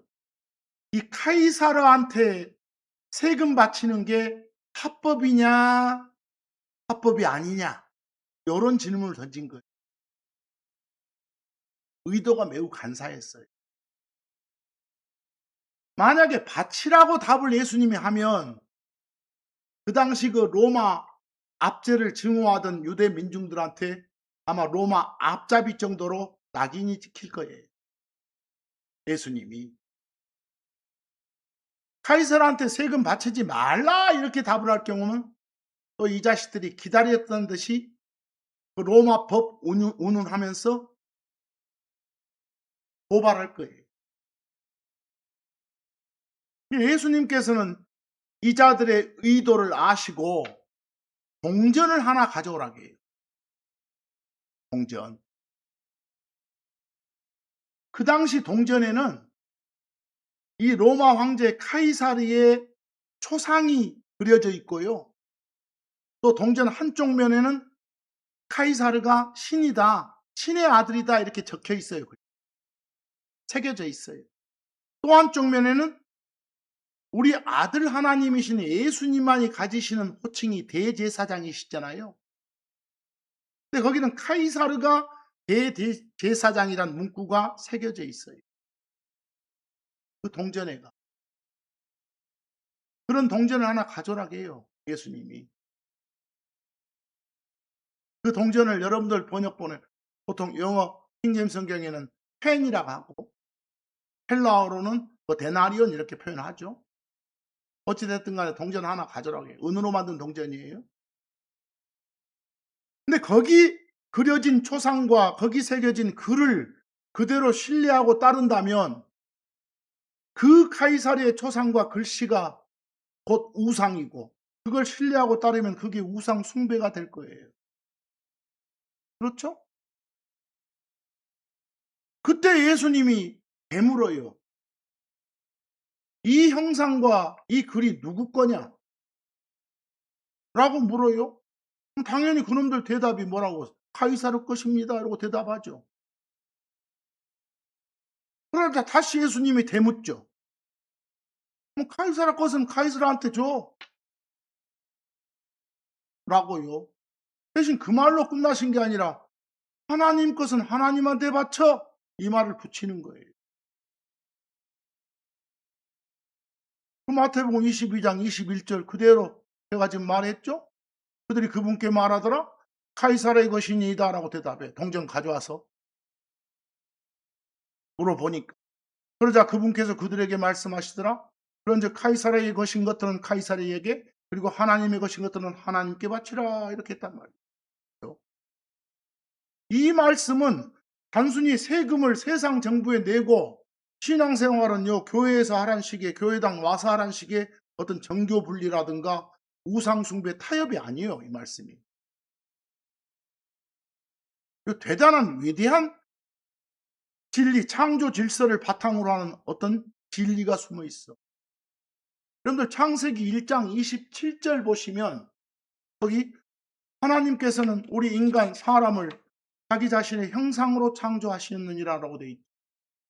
이 카이사르한테 세금 바치는 게 합법이냐, 합법이 아니냐, 이런 질문을 던진 거예요. 의도가 매우 간사했어요. 만약에 바치라고 답을 예수님이 하면 그 당시 그 로마 압제를 증오하던 유대 민중들한테 아마 로마 앞잡이 정도로 낙인이 찍힐 거예요. 예수님이. 카이사르한테 세금 바치지 말라 이렇게 답을 할 경우는 또 이 자식들이 기다렸던 듯이 그 로마 법 운운하면서 고발할 거예요. 예수님께서는 이 자들의 의도를 아시고 동전을 하나 가져오라고 해요. 동전. 그 당시 동전에는 이 로마 황제 카이사르의 초상이 그려져 있고요. 또 동전 한쪽 면에는 카이사르가 신이다, 신의 아들이다 이렇게 적혀 있어요. 새겨져 있어요. 또 한쪽 면에는 우리 아들 하나님이신 예수님만이 가지시는 호칭이 대제사장이시잖아요. 근데 거기는 카이사르가 대제사장이란 문구가 새겨져 있어요. 그 동전에가. 그런 동전을 하나 가져오라고 해요. 예수님이. 그 동전을 여러분들 번역본에 보통 영어 킹제임스 성경에는 펜이라고 하고 헬라어로는 뭐 데나리온 이렇게 표현하죠. 어찌됐든 간에 동전 하나 가져오라고 해요. 은으로 만든 동전이에요. 근데 거기 그려진 초상과 거기 새겨진 글을 그대로 신뢰하고 따른다면 그 카이사르의 초상과 글씨가 곧 우상이고 그걸 신뢰하고 따르면 그게 우상 숭배가 될 거예요. 그렇죠? 그때 예수님이 되물어요. 이 형상과 이 글이 누구 거냐? 라고 물어요. 그럼 당연히 그놈들 대답이 뭐라고? 카이사르 것입니다. 라고 대답하죠. 그러자 다시 예수님이 되묻죠. 그럼 카이사르 것은 카이사르한테 줘. 라고요. 대신 그 말로 끝나신 게 아니라 하나님 것은 하나님한테 바쳐. 이 말을 붙이는 거예요. 그 마태복음 22장 21절 그대로 제가 지금 말했죠? 그들이 그분께 말하더라. 카이사르의 것이니이다 라고 대답해. 동전 가져와서 물어보니까. 그러자 그분께서 그들에게 말씀하시더라. 그런즉 카이사르의 것인 것들은 카이사르에게 그리고 하나님의 것인 것들은 하나님께 바치라 이렇게 했단 말이에요. 이 말씀은 단순히 세금을 세상 정부에 내고 신앙생활은요 교회에서 하란 식의 교회당 와서 하란 식의 어떤 정교 분리라든가 우상 숭배 타협이 아니에요. 이 말씀이. 대단한 위대한 진리, 창조 질서를 바탕으로 하는 어떤 진리가 숨어 있어. 여러분들 창세기 1장 27절 보시면 거기 하나님께서는 우리 인간 사람을 자기 자신의 형상으로 창조하셨느니라라고 되어 있죠.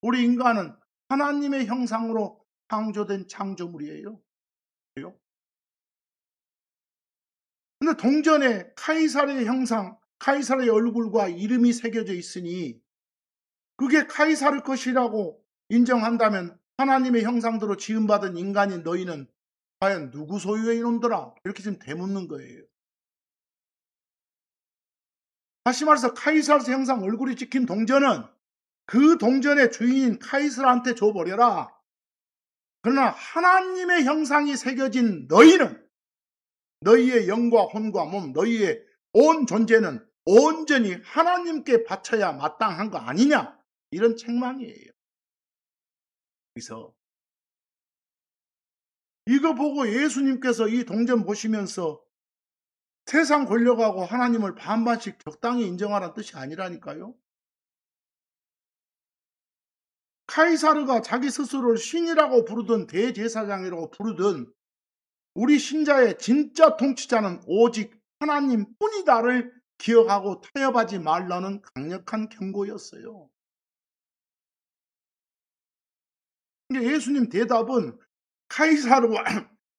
우리 인간은 하나님의 형상으로 창조된 창조물이에요. 그래요? 근데 동전에 카이사르의 형상, 카이사르의 얼굴과 이름이 새겨져 있으니 그게 카이사르 것이라고 인정한다면 하나님의 형상대로 지음받은 인간인 너희는 과연 누구 소유의 이놈들아? 이렇게 지금 되묻는 거예요. 다시 말해서 카이사르 형상 얼굴이 찍힌 동전은 그 동전의 주인인 카이사르한테 줘버려라. 그러나 하나님의 형상이 새겨진 너희는, 너희의 영과 혼과 몸, 너희의 온 존재는 온전히 하나님께 바쳐야 마땅한 거 아니냐, 이런 책망이에요. 그래서 이거 보고 예수님께서 이 동전 보시면서 세상 권력하고 하나님을 반반씩 적당히 인정하라는 뜻이 아니라니까요. 카이사르가 자기 스스로를 신이라고 부르든 대제사장이라고 부르든 우리 신자의 진짜 통치자는 오직 하나님뿐이다를 기억하고 타협하지 말라는 강력한 경고였어요. 근데 예수님 대답은 카이사르와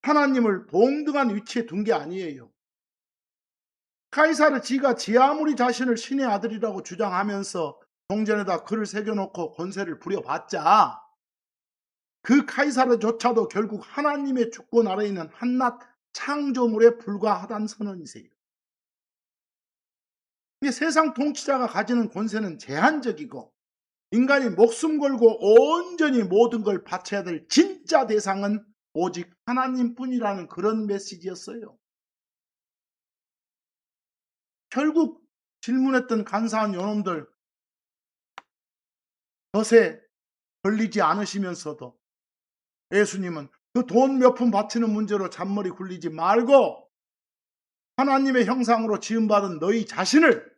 하나님을 동등한 위치에 둔 게 아니에요. 카이사르 지가 지 아무리 자신을 신의 아들이라고 주장하면서 동전에다 글을 새겨놓고 권세를 부려봤자 그 카이사르조차도 결국 하나님의 주권 아래에 있는 한낱 창조물에 불과하다는 선언이세요. 세상 통치자가 가지는 권세는 제한적이고 인간이 목숨 걸고 온전히 모든 걸 바쳐야 될 진짜 대상은 오직 하나님뿐이라는 그런 메시지였어요. 결국 질문했던 간사한 요놈들 덫에 걸리지 않으시면서도 예수님은 그 돈 몇 푼 바치는 문제로 잔머리 굴리지 말고 하나님의 형상으로 지음받은 너희 자신을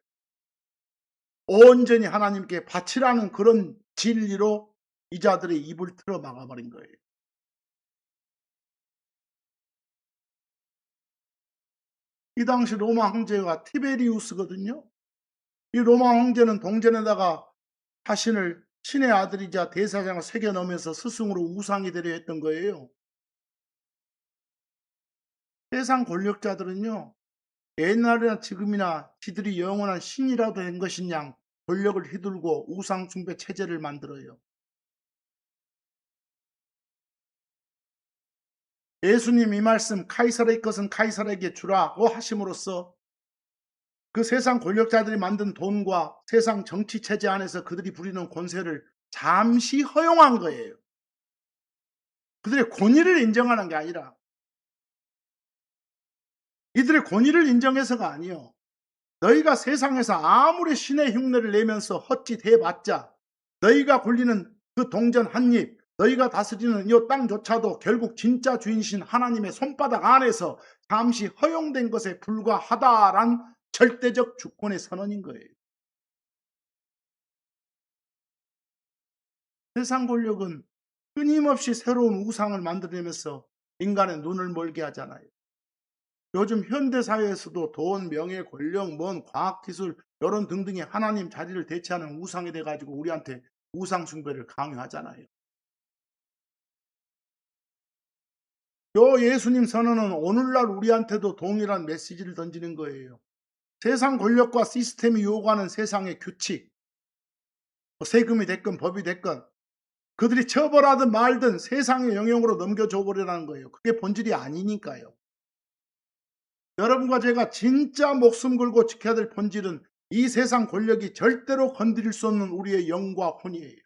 온전히 하나님께 바치라는 그런 진리로 이 자들의 입을 틀어 막아버린 거예요. 이 당시 로마 황제가 티베리우스거든요. 이 로마 황제는 동전에다가 자신을 신의 아들이자 대사장을 새겨 넣으면서 스승으로 우상이 되려 했던 거예요. 세상 권력자들은요, 옛날이나 지금이나 지들이 영원한 신이라도 된 것이냐 권력을 휘둘고 우상 숭배 체제를 만들어요. 예수님 이 말씀 카이사르의 것은 카이사르에게 주라고 하심으로써 그 세상 권력자들이 만든 돈과 세상 정치 체제 안에서 그들이 부리는 권세를 잠시 허용한 거예요. 그들의 권위를 인정하는 게 아니라 이들의 권위를 인정해서가 아니요. 너희가 세상에서 아무리 신의 흉내를 내면서 헛짓해봤자 너희가 굴리는 그 동전 한 입, 너희가 다스리는 이 땅조차도 결국 진짜 주인이신 하나님의 손바닥 안에서 잠시 허용된 것에 불과하다란 절대적 주권의 선언인 거예요. 세상 권력은 끊임없이 새로운 우상을 만들어내면서 인간의 눈을 멀게 하잖아요. 요즘 현대사회에서도 돈, 명예, 권력, 과학기술 이런 등등의 하나님 자리를 대체하는 우상이 돼가지고 우리한테 우상 숭배를 강요하잖아요. 요 예수님 선언은 오늘날 우리한테도 동일한 메시지를 던지는 거예요. 세상 권력과 시스템이 요구하는 세상의 규칙, 세금이 됐건 법이 됐건 그들이 처벌하든 말든 세상의 영역으로 넘겨줘 버리라는 거예요. 그게 본질이 아니니까요. 여러분과 제가 진짜 목숨 걸고 지켜야 될 본질은 이 세상 권력이 절대로 건드릴 수 없는 우리의 영과 혼이에요.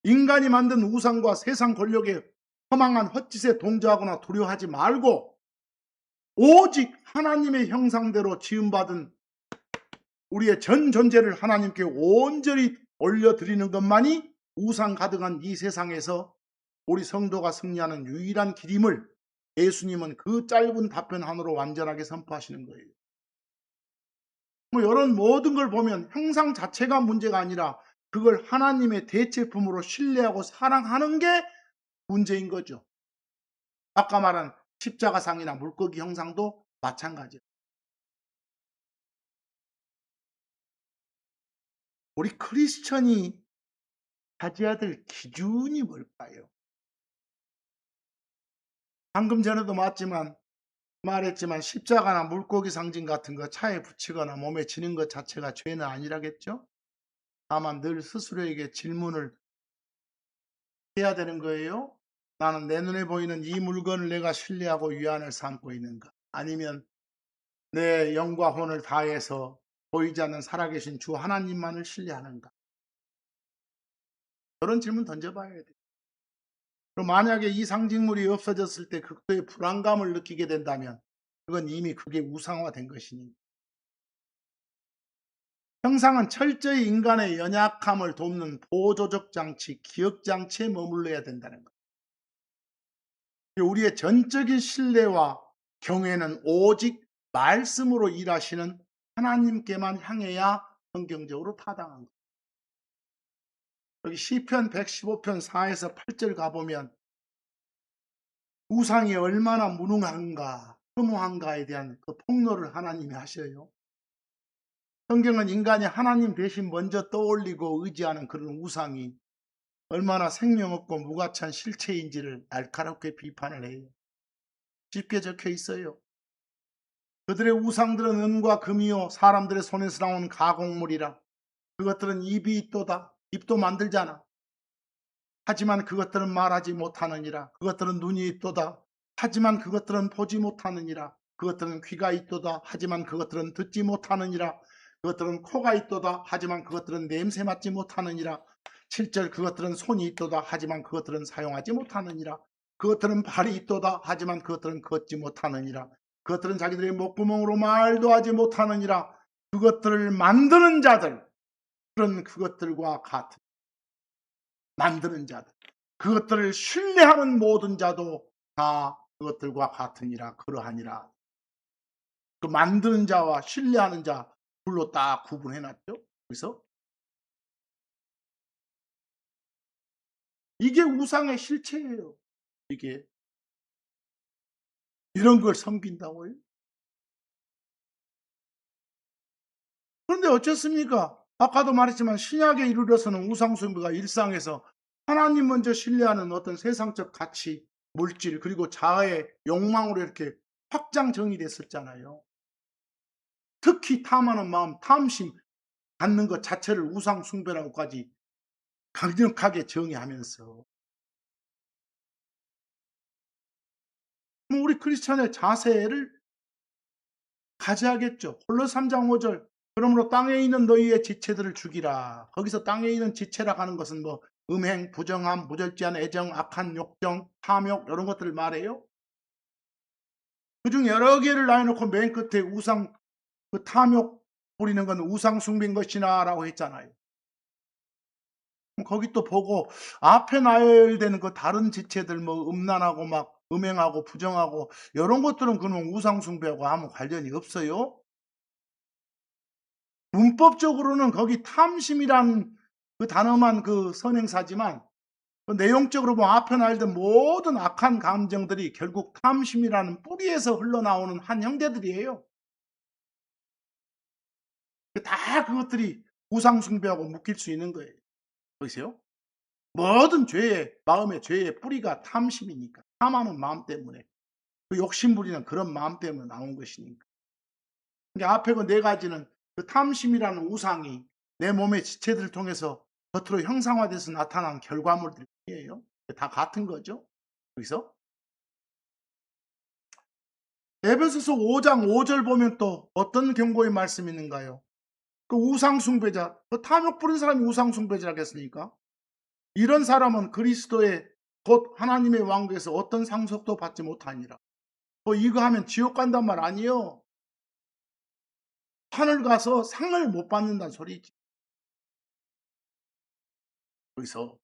인간이 만든 우상과 세상 권력에 허망한 헛짓에 동조하거나 두려워하지 말고 오직 하나님의 형상대로 지음받은 우리의 전 존재를 하나님께 온전히 올려드리는 것만이 우상 가득한 이 세상에서 우리 성도가 승리하는 유일한 길임을 예수님은 그 짧은 답변 하나로 완전하게 선포하시는 거예요. 이런 모든 걸 보면 형상 자체가 문제가 아니라 그걸 하나님의 대체품으로 신뢰하고 사랑하는 게 문제인 거죠. 아까 말한 십자가상이나 물고기 형상도 마찬가지예요. 우리 크리스천이 가져야 될 기준이 뭘까요? 방금 전에도 말했지만 십자가나 물고기 상징 같은 거 차에 붙이거나 몸에 지는 것 자체가 죄는 아니라겠죠? 다만 늘 스스로에게 질문을 해야 되는 거예요. 나는 내 눈에 보이는 이 물건을 내가 신뢰하고 위안을 삼고 있는가? 아니면 내 영과 혼을 다해서 보이지 않는 살아계신 주 하나님만을 신뢰하는가? 그런 질문 던져봐야 돼요. 그럼 만약에 이 상징물이 없어졌을 때 극도의 불안감을 느끼게 된다면 그건 이미 그게 우상화된 것이니 형상은 철저히 인간의 연약함을 돕는 보조적 장치, 기억 장치에 머물러야 된다는 것. 우리의 전적인 신뢰와 경외는 오직 말씀으로 일하시는 하나님께만 향해야 성경적으로 타당한 것. 여기 시편 115편 4에서 8절 가보면 우상이 얼마나 무능한가, 허무한가에 대한 그 폭로를 하나님이 하셔요. 성경은 인간이 하나님 대신 먼저 떠올리고 의지하는 그런 우상이 얼마나 생명 없고 무가치한 실체인지를 날카롭게 비판을 해요. 쉽게 적혀 있어요. 그들의 우상들은 은과 금이요 사람들의 손에서 나온 가공물이라. 그것들은 입이 있도다. 입도 만들잖아. 하지만 그것들은 말하지 못하느니라. 그것들은 눈이 있도다. 하지만 그것들은 보지 못하느니라. 그것들은 귀가 있도다. 하지만 그것들은 듣지 못하느니라. 그것들은 코가 있도다. 하지만 그것들은 냄새 맡지 못하느니라. 7절 그것들은 손이 있도다. 하지만 그것들은 사용하지 못하느니라. 그것들은 발이 있도다. 하지만 그것들은 걷지 못하느니라. 그것들은 자기들의 목구멍으로 말도 하지 못하느니라. 그것들을 만드는 자들, 그런 그것들과 같은 만드는 자들, 그것들을 신뢰하는 모든 자도 다 그것들과 같으니라 그러하니라. 그 만드는 자와 신뢰하는 자 둘로 딱 구분해놨죠. 그래서 이게 우상의 실체예요. 이게 이런 걸 섬긴다고요? 그런데 어쨌습니까? 아까도 말했지만 신약에 이르러서는 우상숭배가 일상에서 하나님 먼저 신뢰하는 어떤 세상적 가치, 물질 그리고 자아의 욕망으로 이렇게 확장 정의됐었잖아요. 특히 탐하는 마음, 탐심 갖는 것 자체를 우상숭배라고까지 강력하게 정의하면서 우리 크리스천의 자세를 가져야겠죠. 홀로 3장 5절 그러므로 땅에 있는 너희의 지체들을 죽이라. 거기서 땅에 있는 지체라 하는 것은 뭐 음행, 부정함, 무절제한 애정, 악한 욕정, 탐욕 이런 것들을 말해요. 그중 여러 개를 나눠놓고 맨 끝에 우상 그 탐욕 부리는 건 우상 숭배인 것이나라고 했잖아요. 거기 또 보고 앞에 나열되는 그 다른 지체들 뭐 음란하고 막 음행하고 부정하고 이런 것들은 그놈 우상 숭배하고 아무 관련이 없어요. 문법적으로는 거기 탐심이란 그 단어만 그 선행사지만 그 내용적으로 보면 앞에 나열된 모든 악한 감정들이 결국 탐심이라는 뿌리에서 흘러나오는 한 형제들이에요. 다 그것들이 우상 숭배하고 묶일 수 있는 거예요. 보이세요? 모든 죄의 마음의 죄의 뿌리가 탐심이니까 탐하는 마음 때문에 그 욕심 부리는 그런 마음 때문에 나온 것이니까. 그러니까 앞에 그 네 가지는 그 탐심이라는 우상이 내 몸의 지체들을 통해서 겉으로 형상화돼서 나타난 결과물들이에요. 다 같은 거죠. 여기서 에베소서 5장 5절 보면 또 어떤 경고의 말씀이 있는가요? 그 우상 숭배자, 그 탐욕 부린 사람이 우상 숭배자겠습니까? 이런 사람은 그리스도의 곧 하나님의 왕국에서 어떤 상속도 받지 못하니라. 뭐 이거 하면 지옥 간단 말 아니에요. 하늘 가서 상을 못 받는다는 소리지. 여기서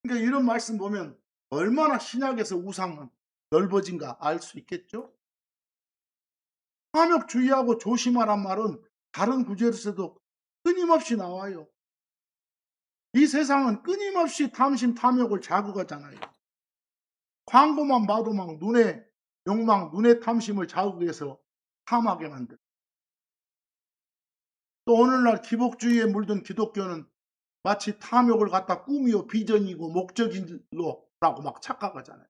그러니까 이런 말씀 보면 얼마나 신약에서 우상은 넓어진가 알 수 있겠죠. 탐욕 주의하고 조심하란 말은 다른 구절에서도 끊임없이 나와요. 이 세상은 끊임없이 탐심 탐욕을 자극하잖아요. 광고만 봐도 막 눈에 욕망, 눈의 탐심을 자극해서 탐하게 만들고, 또 오늘날 기복주의에 물든 기독교는 마치 탐욕을 갖다 꿈이요 비전이고 목적이로라고 막 착각하잖아요.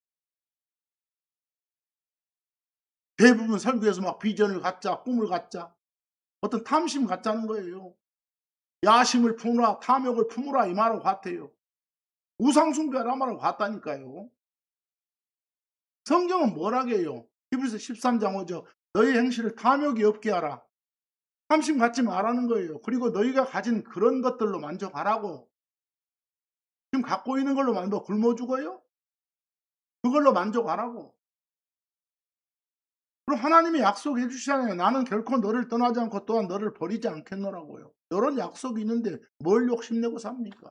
대부분 설교에서 막 비전을 갖자, 꿈을 갖자, 어떤 탐심 갖자는 거예요. 야심을 품으라, 탐욕을 품으라 이 말하고 같아요. 우상숭배하라 말하고 같다니까요. 성경은 뭐라고 해요? 히브리서 13장 5절 너희 행실을 탐욕이 없게 하라. 탐심 갖지 말라는 거예요. 그리고 너희가 가진 그런 것들로 만족하라고. 지금 갖고 있는 걸로 뭐 굶어 죽어요? 그걸로 만족하라고. 그럼 하나님이 약속해 주시잖아요. 나는 결코 너를 떠나지 않고 또한 너를 버리지 않겠노라고요. 이런 약속이 있는데 뭘 욕심내고 삽니까?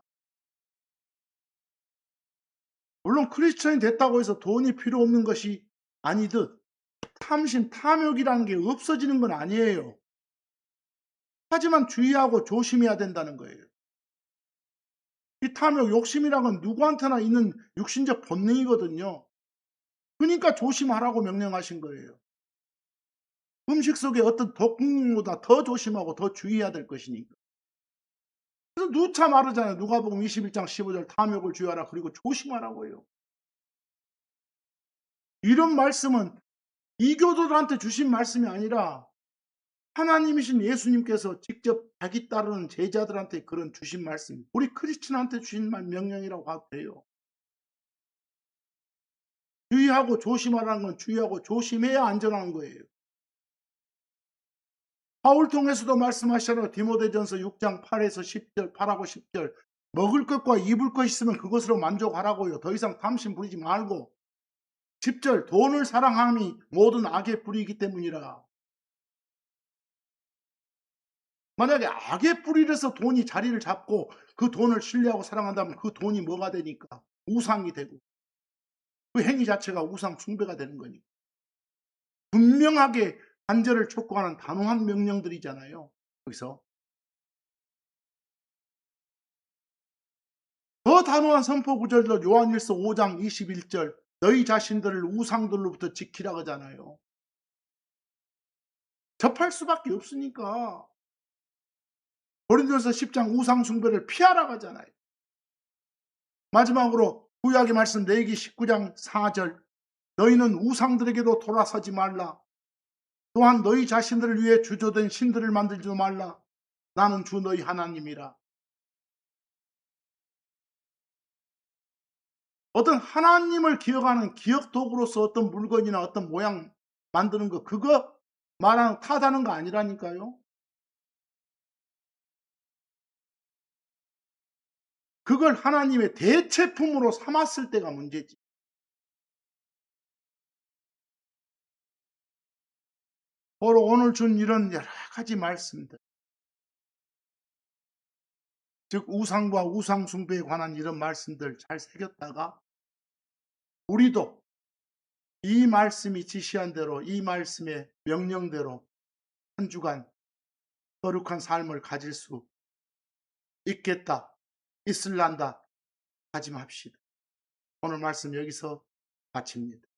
물론 크리스천이 됐다고 해서 돈이 필요 없는 것이 아니듯 탐심, 탐욕이라는 게 없어지는 건 아니에요. 하지만 주의하고 조심해야 된다는 거예요. 이 탐욕, 욕심이란 건 누구한테나 있는 육신적 본능이거든요. 그러니까 조심하라고 명령하신 거예요. 음식 속에 어떤 독보다 더 조심하고 더 주의해야 될 것이니까. 그래서 누차 말하잖아요. 누가복음 21장 15절 탐욕을 주의하라 그리고 조심하라고요. 이런 말씀은 이교도들한테 주신 말씀이 아니라 하나님이신 예수님께서 직접 자기 따르는 제자들한테 그런 주신 말씀, 우리 크리스천한테 주신 명령이라고 하도 돼요. 주의하고 조심하라는 건 주의하고 조심해야 안전한 거예요. 바울 통해서도 말씀하시잖아요. 디모데전서 6장 8에서 10절, 8하고 10절. 먹을 것과 입을 것 있으면 그것으로 만족하라고요. 더 이상 탐심 부리지 말고. 10절 돈을 사랑함이 모든 악의 뿌리이기 때문이라. 만약에 악의 뿌리라서 돈이 자리를 잡고 그 돈을 신뢰하고 사랑한다면 그 돈이 뭐가 되니까? 우상이 되고 그 행위 자체가 우상 숭배가 되는 거니까. 분명하게 간절을 촉구하는 단호한 명령들이잖아요. 여기서 더 단호한 선포 구절들 요한일서 5장 21절 너희 자신들을 우상들로부터 지키라 그러잖아요. 접할 수밖에 없으니까. 고린도서 10장 우상 숭배를 피하라 하잖아요. 마지막으로 구약의 말씀 레위기 19장 4절 너희는 우상들에게도 돌아서지 말라. 또한 너희 자신들을 위해 주조된 신들을 만들지도 말라. 나는 주 너희 하나님이라. 어떤 하나님을 기억하는 기억 도구로서 어떤 물건이나 어떤 모양 만드는 거 그거 말하는 탓하는 거 아니라니까요. 그걸 하나님의 대체품으로 삼았을 때가 문제지. 바로 오늘 준 이런 여러 가지 말씀들, 즉 우상과 우상 숭배에 관한 이런 말씀들 잘 새겼다가 우리도 이 말씀이 지시한 대로 이 말씀의 명령대로 한 주간 거룩한 삶을 가질 수 있겠다, 있을란다 다짐합시다. 오늘 말씀 여기서 마칩니다.